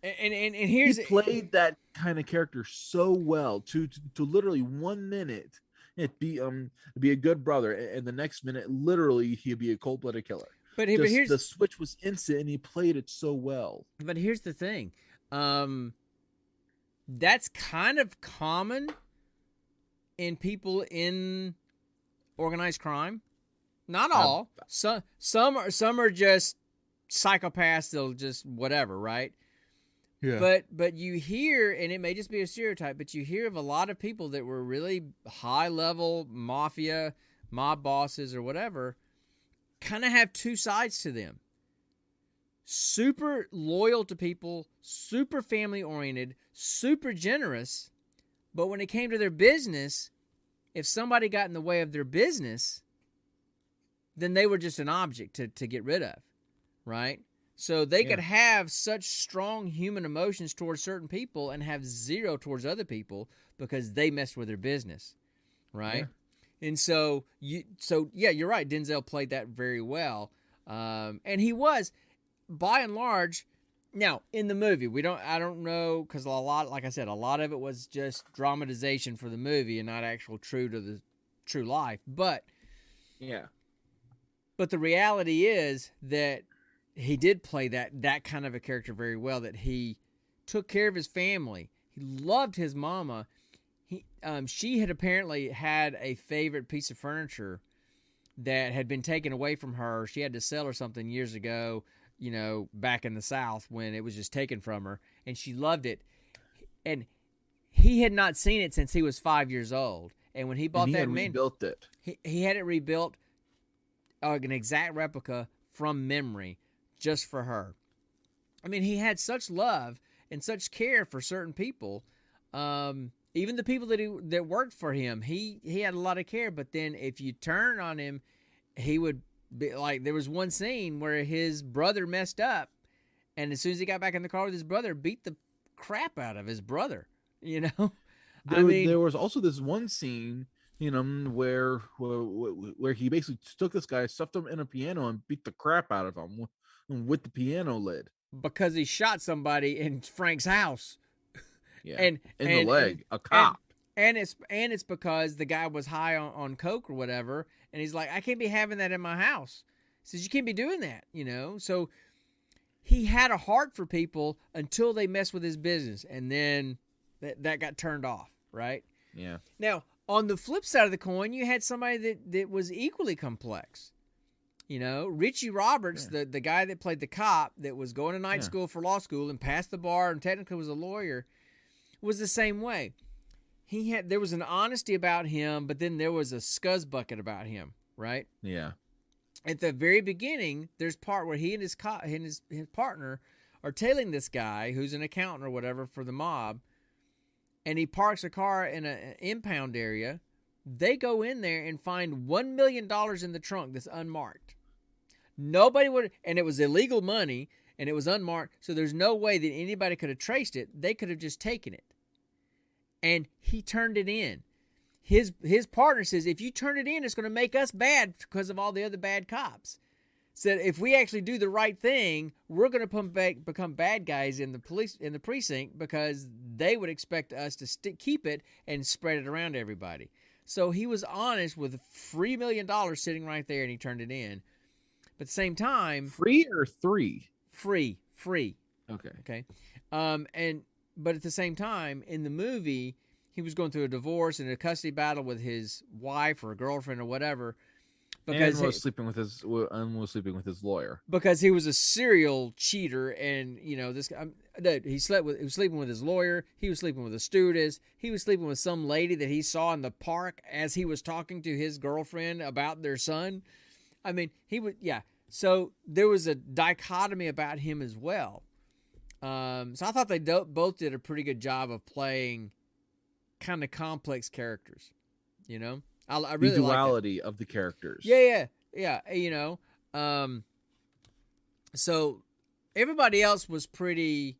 And here's he played that kind of character so well to literally 1 minute it be a good brother, and the next minute literally he'd be a cold-blooded killer. But here's the switch was instant, and he played it so well. But here's the thing, that's kind of common in people in organized crime. Not all. Some are just psychopaths. They'll just whatever, right? Yeah. But you hear, and it may just be a stereotype, but you hear of a lot of people that were really high level mafia, mob bosses, or whatever, kind of have two sides to them. Super loyal to people, super family oriented, super generous, but when it came to their business, if somebody got in the way of their business, then they were just an object to get rid of, right? So they could have such strong human emotions towards certain people and have zero towards other people because they messed with their business, right? Yeah. And so you're right. Denzel played that very well, and he was, by and large. Now in the movie, I don't know, because a lot of it was just dramatization for the movie and not actual true to the true life. But the reality is that he did play that kind of a character very well, that he took care of his family. He loved his mama. She had apparently had a favorite piece of furniture that had been taken away from her. She had to sell or something years ago, back in the South when it was just taken from her, and she loved it. And he had not seen it since he was 5 years old. And when he bought that, rebuilt it. He had it rebuilt an exact replica from memory just for her. I mean, he had such love and such care for certain people. Even the people that worked for him, he had a lot of care. But then if you turn on him, he would be like, there was one scene where his brother messed up, and as soon as he got back in the car with his brother, beat the crap out of his brother. You know, There was also this one scene, where he basically took this guy, stuffed him in a piano, and beat the crap out of him with the piano lid. Because he shot somebody in Frank's house. Yeah, and in the leg, a cop. And it's because the guy was high on coke or whatever, and he's like, I can't be having that in my house. He says, you can't be doing that, So he had a heart for people until they messed with his business, and then that got turned off, right? Yeah. Now, on the flip side of the coin, you had somebody that was equally complex. Richie Roberts, the guy that played the cop that was going to night school for law school and passed the bar and technically was a lawyer, was the same way. There was an honesty about him, but then there was a scuzz bucket about him, right? Yeah. At the very beginning, there's part where he and his partner are tailing this guy who's an accountant or whatever for the mob, and he parks a car in an impound area. They go in there and find $1 million in the trunk that's unmarked. Nobody would, and it was illegal money, and it was unmarked, so there's no way that anybody could have traced it. They could have just taken it. And he turned it in. His partner says, if you turn it in, it's going to make us bad because of all the other bad cops. Said, if we actually do the right thing, we're going to become bad guys in the precinct because they would expect us to keep it and spread it around to everybody. So he was honest with $3 million sitting right there, and he turned it in. But at the same time, free or three? Free. Okay. But at the same time, in the movie, he was going through a divorce and a custody battle with his wife or girlfriend or whatever. Because he was sleeping with his lawyer. Because he was a serial cheater, and this guy, he was sleeping with his lawyer. He was sleeping with a stewardess. He was sleeping with some lady that he saw in the park as he was talking to his girlfriend about their son. I mean, So there was a dichotomy about him as well. So I thought they both did a pretty good job of playing kind of complex characters. I really the duality of the characters. Yeah. So everybody else was pretty.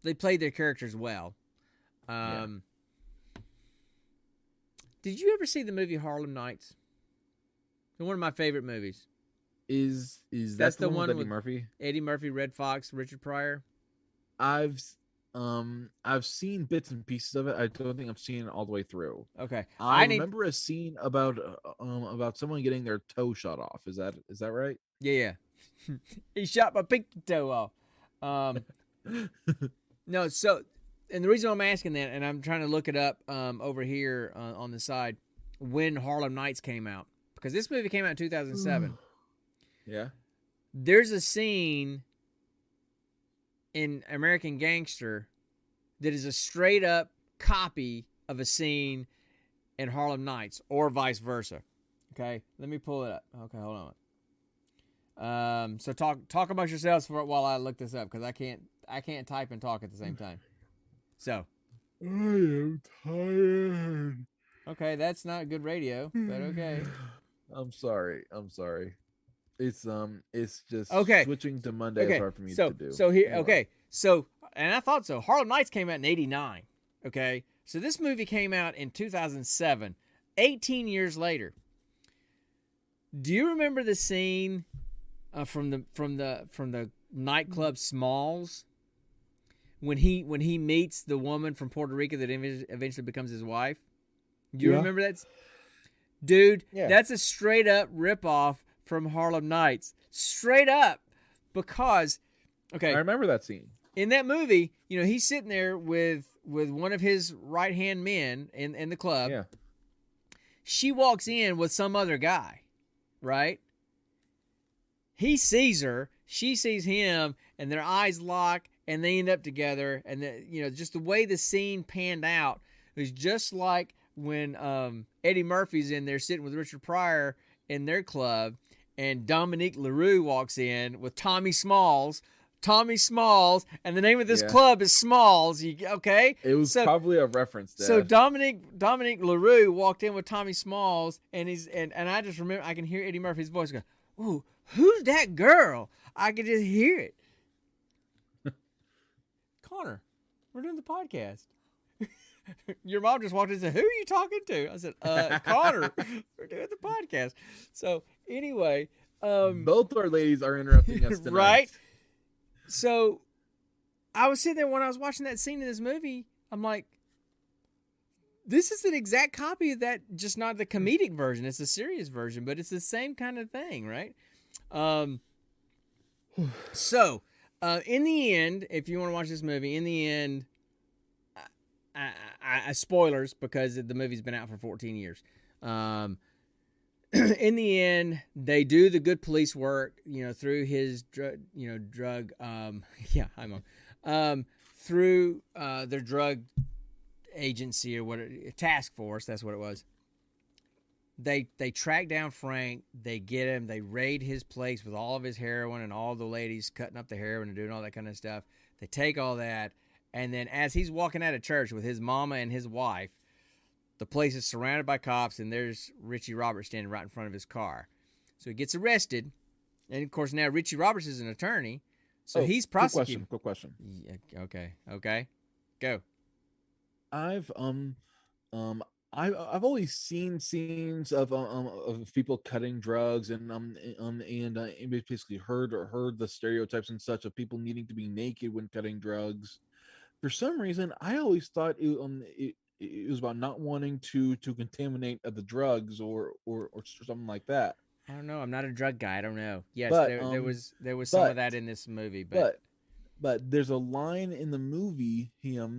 They played their characters well. Did you ever see the movie Harlem Nights? One of my favorite movies. Is that the one with Eddie Murphy? Eddie Murphy, Red Fox, Richard Pryor. I've seen bits and pieces of it. I don't think I've seen it all the way through. Okay. I remember a scene about someone getting their toe shot off. Is that right? Yeah. He shot my pinky toe off. No, so and the reason I'm asking that, and I'm trying to look it up over here on the side, when Harlem Nights came out, because this movie came out in 2007. Yeah. There's a scene in American Gangster that is a straight up copy of a scene in Harlem Nights, or vice versa. Okay, let me pull it up. Okay, hold on. So talk about yourselves while I look this up, because I can't type and talk at the same time. So I am tired. Okay, that's not good radio, but okay. I'm sorry. It's just switching to Monday is hard for me to do. So here, okay. So, and I thought so. Harlem Nights came out in 1989. Okay. So this movie came out in 2007, 18 years later. Do you remember the scene from the nightclub Smalls when he meets the woman from Puerto Rico that eventually becomes his wife? Do you remember that? Dude, that's a straight up ripoff from Harlem Nights. Straight up. Because, okay. I remember that scene. In that movie, he's sitting there with one of his right-hand men in the club. Yeah. She walks in with some other guy, right? He sees her. She sees him, and their eyes lock, and they end up together. And, just the way the scene panned out was just like when Eddie Murphy's in there sitting with Richard Pryor in their club, and Dominique LaRue walks in with Tommy Smalls. Tommy Smalls, and the name of this club is Smalls. Okay? It was probably a reference, Dad. So Dominique LaRue walked in with Tommy Smalls, and I just remember I can hear Eddie Murphy's voice go, "Ooh, who's that girl?" I could just hear it. Connor, we're doing the podcast. Your mom just walked in and said, "Who are you talking to?" I said, Connor, we're doing the podcast. So anyway, both our ladies are interrupting us tonight. Right? So I was sitting there when I was watching that scene in this movie. I'm like, this is an exact copy of that, just not the comedic version. It's a serious version, but it's the same kind of thing, right? So in the end, if you want to watch this movie, in the end, I spoilers, because the movie's been out for 14 years. In the end, they do the good police work, through his drug, through their drug agency or task force. That's what it was. They track down Frank. They get him. They raid his place with all of his heroin and all the ladies cutting up the heroin and doing all that kind of stuff. They take all that, and then as he's walking out of church with his mama and his wife, the place is surrounded by cops, and there's Richie Roberts standing right in front of his car. So he gets arrested, and of course now Richie Roberts is an attorney, so he's prosecuting. Quick question. Yeah, okay, go. I've always seen scenes of people cutting drugs and basically heard the stereotypes and such of people needing to be naked when cutting drugs. For some reason, I always thought it was about not wanting to contaminate the drugs or something like that. I don't know. I'm not a drug guy. I don't know. Yes, but, there was some of that in this movie, but there's a line in the movie of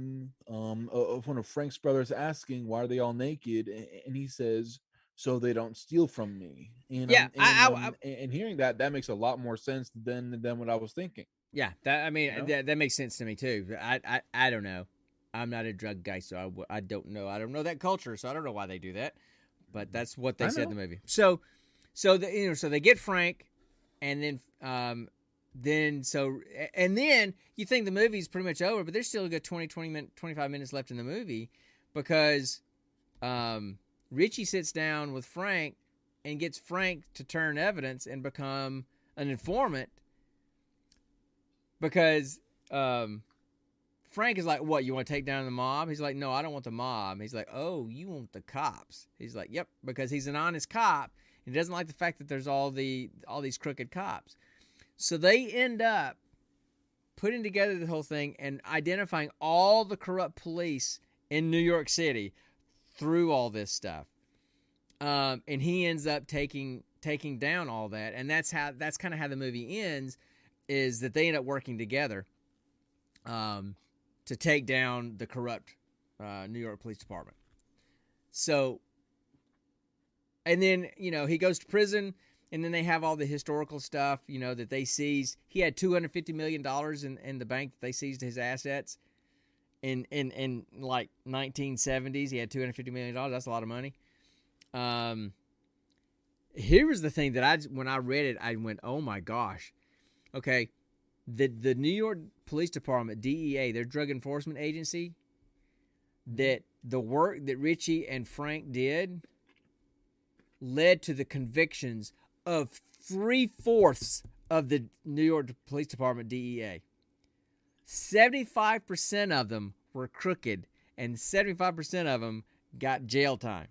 one of Frank's brothers asking why are they all naked, and he says, "So they don't steal from me." And and hearing that makes a lot more sense than what I was thinking. Yeah, that makes sense to me too. I don't know. I'm not a drug guy, so I don't know. I don't know that culture, so I don't know why they do that. But that's what they said in the movie. So they get Frank, and then you think the movie's pretty much over, but there's still a good 25 minutes left in the movie, because Richie sits down with Frank and gets Frank to turn evidence and become an informant, because Frank is like, "What, you want to take down the mob?" He's like, "No, I don't want the mob." He's like, "Oh, you want the cops?" He's like, "Yep," because he's an honest cop, and he doesn't like the fact that there's all these crooked cops. So they end up putting together the whole thing and identifying all the corrupt police in New York City through all this stuff. And he ends up taking down all that, and that's kind of how the movie ends, is that they end up working together to take down the corrupt New York Police Department. So, and then, he goes to prison, and then they have all the historical stuff, that they seized. He had $250 million in the bank that they seized his assets in like 1970s. He had $250 million. That's a lot of money. Here was the thing that when I read it, I went, oh my gosh. Okay. The New York Police Department, DEA, their drug enforcement agency, that the work that Richie and Frank did led to the convictions of 3/4 of the New York Police Department DEA. 75% of them were crooked, and 75% of them got jail time.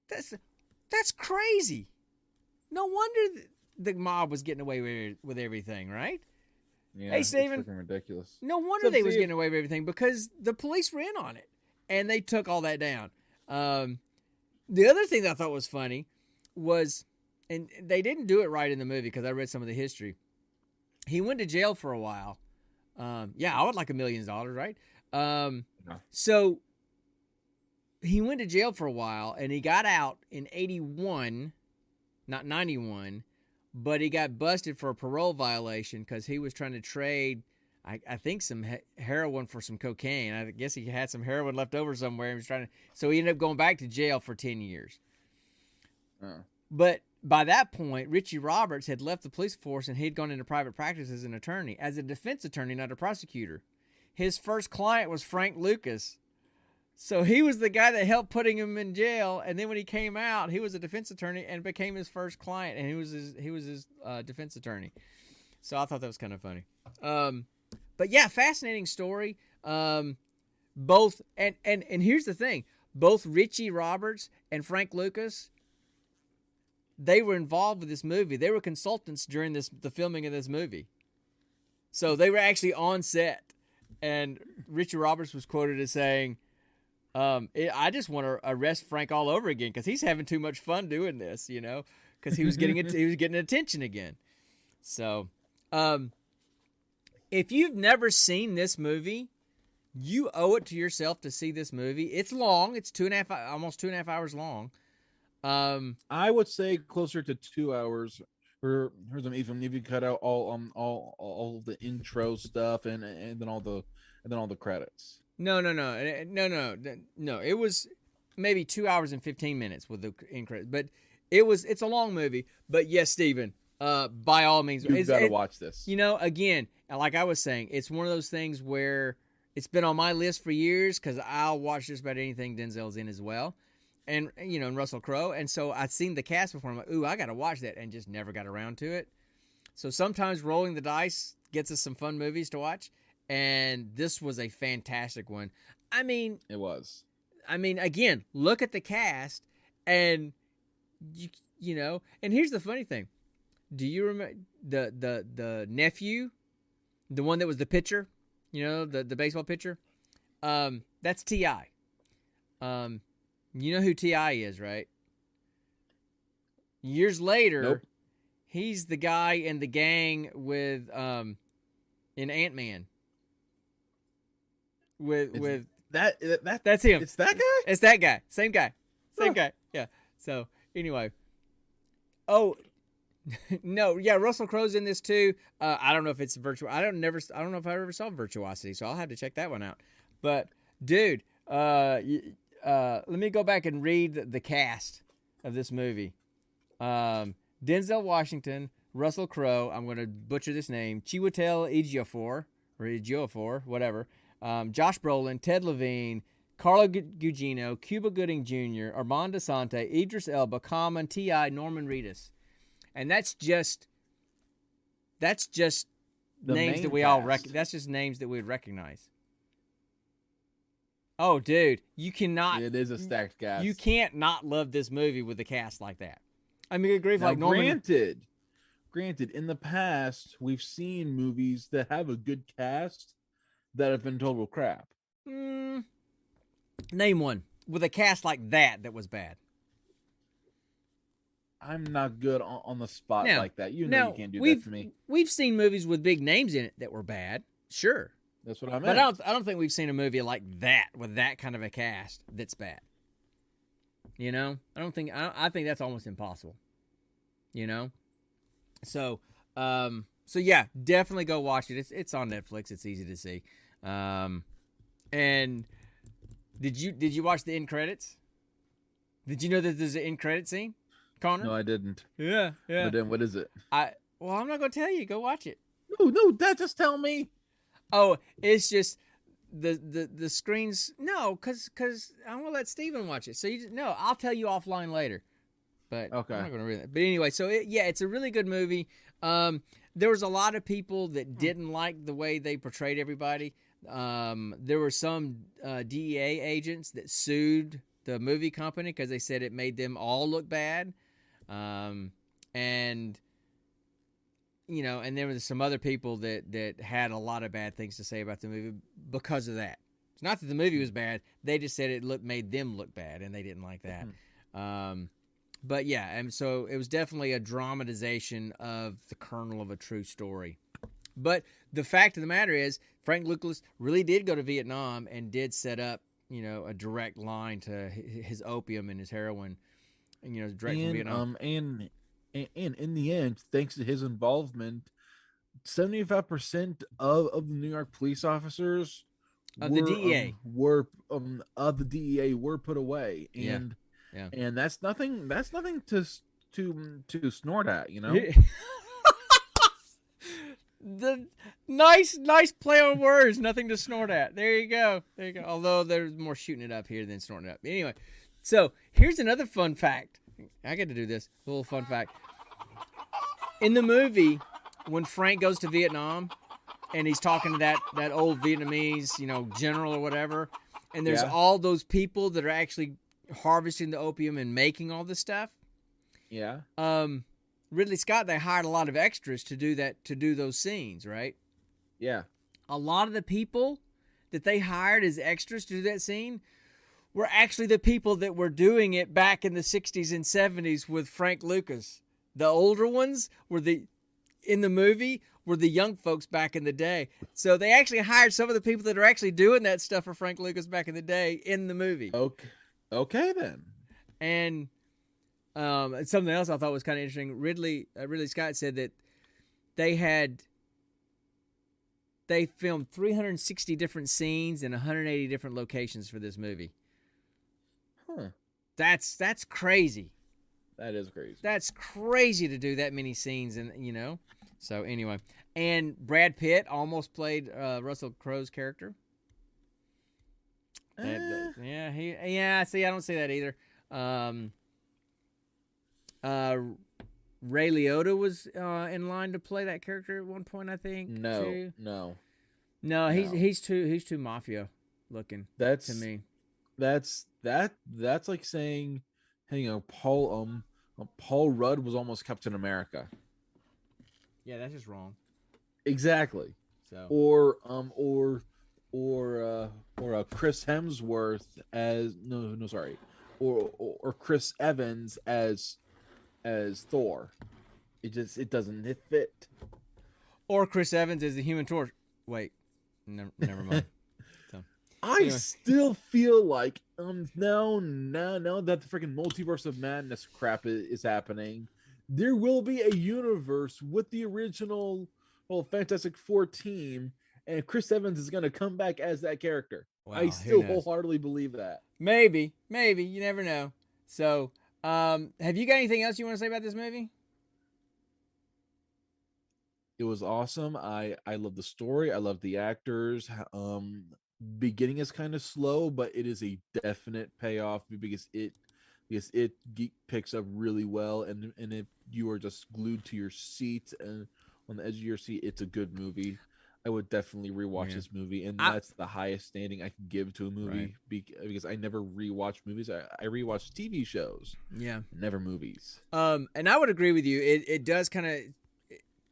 That's crazy. No wonder the mob was getting away with everything, right? Yeah, hey, Steven, it's freaking ridiculous. No wonder they was getting away with everything, because the police were in on it, and they took all that down. The other thing that I thought was funny was, and they didn't do it right in the movie because I read some of the history. He went to jail for a while. I would like $1 million, right? No. So he went to jail for a while, and he got out in 81, not 91, but he got busted for a parole violation because he was trying to trade, I think, some heroin for some cocaine. I guess he had some heroin left over somewhere. So he ended up going back to jail for 10 years. But by that point, Richie Roberts had left the police force and he'd gone into private practice as an attorney, as a defense attorney, not a prosecutor. His first client was Frank Lucas. So he was the guy that helped putting him in jail, and then when he came out, he was a defense attorney and became his first client, and he was his defense attorney. So I thought that was kind of funny. But yeah, fascinating story. Both and here's the thing: both Richie Roberts and Frank Lucas, they were involved with this movie. They were consultants during the filming of this movie. So they were actually on set, and Richie Roberts was quoted as saying, "I just want to arrest Frank all over again because he's having too much fun doing this, because he was getting attention again." So, if you've never seen this movie, you owe it to yourself to see this movie. It's long. It's almost 2.5 hours long. I would say closer to 2 hours. Or them even if you cut out all the intro stuff and then all the credits. No. It was maybe 2 hours and 15 minutes with the end credits, but it's a long movie. But yes, Steven, by all means, you've got to watch this. Again, like I was saying, it's one of those things where it's been on my list for years because I'll watch just about anything Denzel's in as well. And, and Russell Crowe. And so I'd seen the cast before. I'm like, ooh, I got to watch that, and just never got around to it. So sometimes rolling the dice gets us some fun movies to watch. And this was a fantastic one. I mean, it was. Again, look at the cast, and and here's the funny thing. Do you remember the nephew, the one that was the pitcher, the baseball pitcher? That's T.I. You know who T.I. is, right? Years later, nope. He's the guy in the gang with in Ant-Man. That's him. It's that guy? It's that guy. Same guy. Guy. Yeah. So anyway. Oh no, yeah, Russell Crowe's in this too. I don't know if it's virtual. I don't know if I ever saw Virtuosity, so I'll have to check that one out. But dude, let me go back and read the cast of this movie. Denzel Washington, Russell Crowe, I'm going to butcher this name, Chiwetel Ejiofor, whatever. Josh Brolin, Ted Levine, Carla Gugino, Cuba Gooding Jr., Armand Asante, Idris Elba, Common, T.I., Norman Reedus. And that's just names that we all that's just names that we'd recognize. Oh, dude, you cannot. It is a stacked cast. You can't not love this movie with a cast like that. I mean, good grief, like Norman. Granted, in the past, we've seen movies that have a good cast that have been total crap. Name one with a cast like that was bad. I'm not good on the spot like that. You can't do that to me. We've seen movies with big names in it that were bad. Sure. That's what I meant. But I don't think we've seen a movie like that with that kind of a cast that's bad. I think that's almost impossible. So yeah, definitely go watch it. It's on Netflix. It's easy to see. And did you watch the end credits? Did you know that there's an end credit scene, Connor? No, I didn't. Yeah. But then what is it? I'm not gonna tell you. Go watch it. No, just tell me. Oh, it's just the screens. No, because I'm gonna let Steven watch it. So I'll tell you offline later. But okay, I'm not gonna read it. But anyway, so it's a really good movie. There was a lot of people that didn't like the way they portrayed everybody. There were some DEA agents that sued the movie company because they said it made them all look bad. And there was some other people that had a lot of bad things to say about the movie because of that. It's not that the movie was bad; they just said it made them look bad, and they didn't like that. But yeah, and so it was definitely a dramatization of the kernel of a true story. But the fact of the matter is, Frank Lucas really did go to Vietnam and did set up, a direct line to his opium and his heroin, direct from Vietnam. And in the end, thanks to his involvement, 75% of the New York police officers the DEA were put away. And Yeah. and that's nothing. That's nothing to snort at. You know. The nice play on words. Nothing to snort at. There you go. Although there's more shooting it up here than snorting it up. Anyway, so here's another fun fact. I get to do this. A little fun fact. In the movie, when Frank goes to Vietnam and he's talking to that old Vietnamese, general or whatever, and there's all those people that are actually harvesting the opium and making all this stuff. Yeah. Ridley Scott, they hired a lot of extras to do those scenes, right? Yeah. A lot of the people that they hired as extras to do that scene were actually the people that were doing it back in the 60s and 70s with Frank Lucas. The older ones in the movie were the young folks back in the day. So they actually hired some of the people that are actually doing that stuff for Frank Lucas back in the day in the movie. Okay then. And something else I thought was kind of interesting. Ridley Scott said that they filmed 360 different scenes in 180 different locations for this movie. Huh. That's crazy. That is crazy. That's crazy to do that many scenes, and So anyway, and Brad Pitt almost played Russell Crowe's character. See, I don't see that either. Ray Liotta was in line to play that character at one point, I think. No. He's too mafia looking. To me. That's like saying, hey, Paul Rudd was almost Captain America. Yeah, that's just wrong. Exactly. So or Chris Hemsworth as or Chris Evans as Thor. It doesn't fit. Or Chris Evans as the Human Torch. Wait, never mind. I still feel like now that the freaking multiverse of madness crap is happening, there will be a universe with the original Fantastic Four team, and Chris Evans is going to come back as that character. Wow, I still wholeheartedly believe that. Maybe you never know. So, have you got anything else you want to say about this movie? It was awesome. I love the story. I love the actors. Beginning is kind of slow, but it is a definite payoff because it picks up really well, and if you are just glued to your seat and on the edge of your seat, it's a good movie. I would definitely rewatch this movie, and that's the highest standing I can give to a movie, because I never rewatch movies. I rewatch TV shows, never movies. And I would agree with you. It does kind of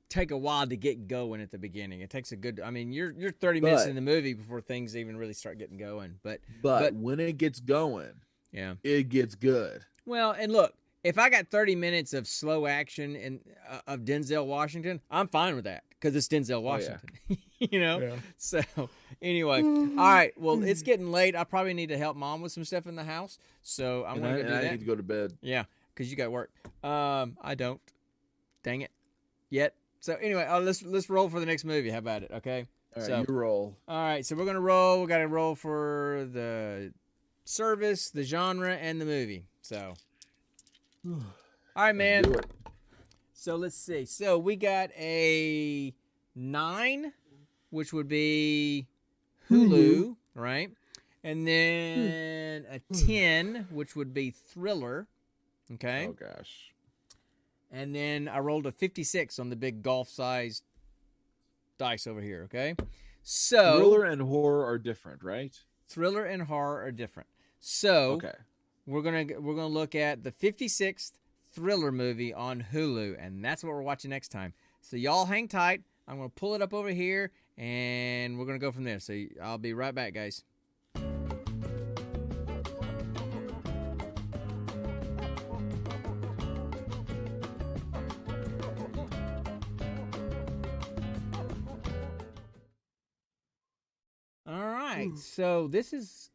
take a while to get going at the beginning. It takes a good. I mean, you're 30 minutes in the movie before things even really start getting going. But when it gets going, it gets good. Well, and look, if I got 30 minutes of slow action and of Denzel Washington, I'm fine with that because it's Denzel Washington. So anyway, all right. Well, it's getting late. I probably need to help Mom with some stuff in the house. So I'm going to do that. I need to go to bed. Yeah, because you got work. I don't. Dang it. Yet. So anyway, let's roll for the next movie. How about it? Okay. All right, you roll. All right, so we're gonna roll. We got to roll for the service, the genre, and the movie. So, all right, man. Do it. So let's see. So we got a 9, which would be Hulu, right? And then a 10, which would be Thriller. Okay. Oh gosh. And then I rolled a 56 on the big golf-sized dice over here, okay? So Thriller and horror are different, right? Thriller and horror are different. So we're gonna look at the 56th Thriller movie on Hulu, and that's what we're watching next time. So y'all hang tight. I'm gonna pull it up over here, and we're gonna go from there. So I'll be right back, guys. So this is,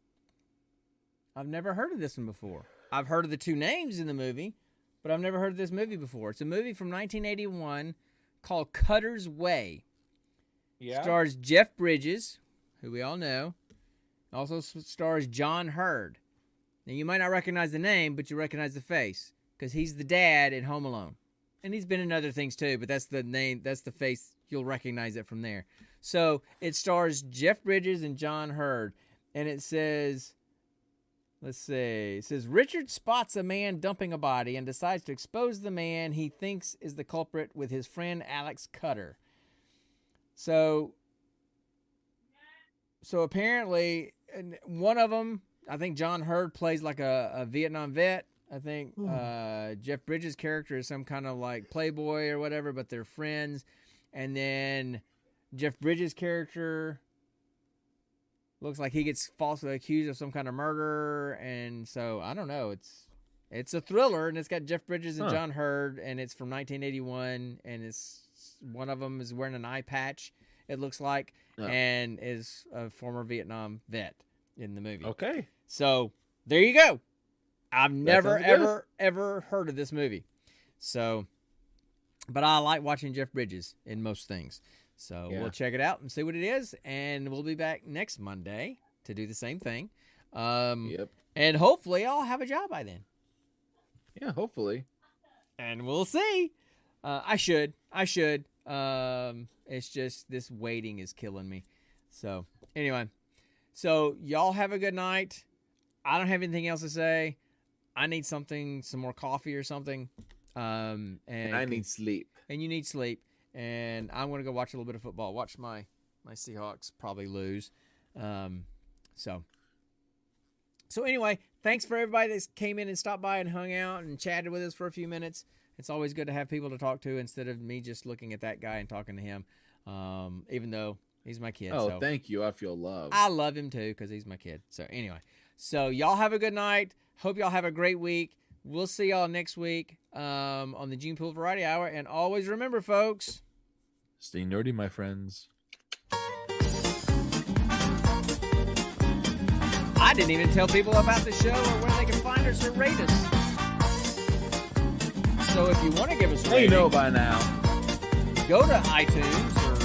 I've never heard of this one before. I've heard of the two names in the movie, but I've never heard of this movie before. It's a movie from 1981 called Cutter's Way. Yeah. Stars Jeff Bridges, who we all know. Also stars John Hurd. Now, you might not recognize the name, but you recognize the face because he's the dad in Home Alone. And he's been in other things too, but that's the name, that's the face. You'll recognize it from there. So it stars Jeff Bridges and John Hurd. And it says, let's see, it says, Richard spots a man dumping a body and decides to expose the man he thinks is the culprit with his friend Alex Cutter. So apparently, one of them, I think John Hurd plays like a Vietnam vet. I think Jeff Bridges' character is some kind of like playboy or whatever, but they're friends. And then Jeff Bridges' character looks like he gets falsely accused of some kind of murder. And so, I don't know. It's a thriller, and it's got Jeff Bridges and John Hurd, and it's from 1981, and it's one of them is wearing an eye patch, it looks like, and is a former Vietnam vet in the movie. Okay. So, there you go. I've never, ever heard of this movie. So, but I like watching Jeff Bridges in most things. So we'll check it out and see what it is. And we'll be back next Monday to do the same thing. And hopefully I'll have a job by then. Yeah, hopefully. And we'll see. I should. It's just this waiting is killing me. So anyway, so y'all have a good night. I don't have anything else to say. I need some more coffee or something. And I need sleep. And you need sleep. And I'm going to go watch a little bit of football. Watch my Seahawks probably lose. So anyway, thanks for everybody that came in and stopped by and hung out and chatted with us for a few minutes. It's always good to have people to talk to instead of me just looking at that guy and talking to him, even though he's my kid. Oh, so thank you. I feel loved. I love him too because he's my kid. So anyway, so y'all have a good night. Hope y'all have a great week. We'll see y'all next week on the Gene Pool Variety Hour. And always remember, folks, stay nerdy, my friends. I didn't even tell people about the show or where they can find us or rate us. So if you want to give us a rating, you know by now. Go to iTunes or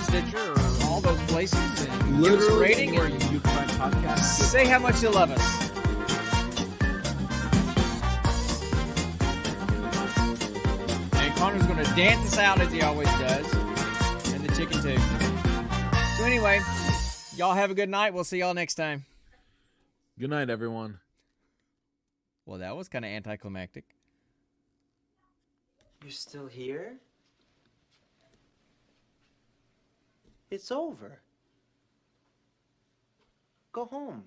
Stitcher or all those places and give us a rating. Where you find podcasts. Say how much you love us. Connor's going to dance us out as he always does. And the chicken too. So anyway, y'all have a good night. We'll see y'all next time. Good night, everyone. Well, that was kind of anticlimactic. You're still here? It's over. Go home.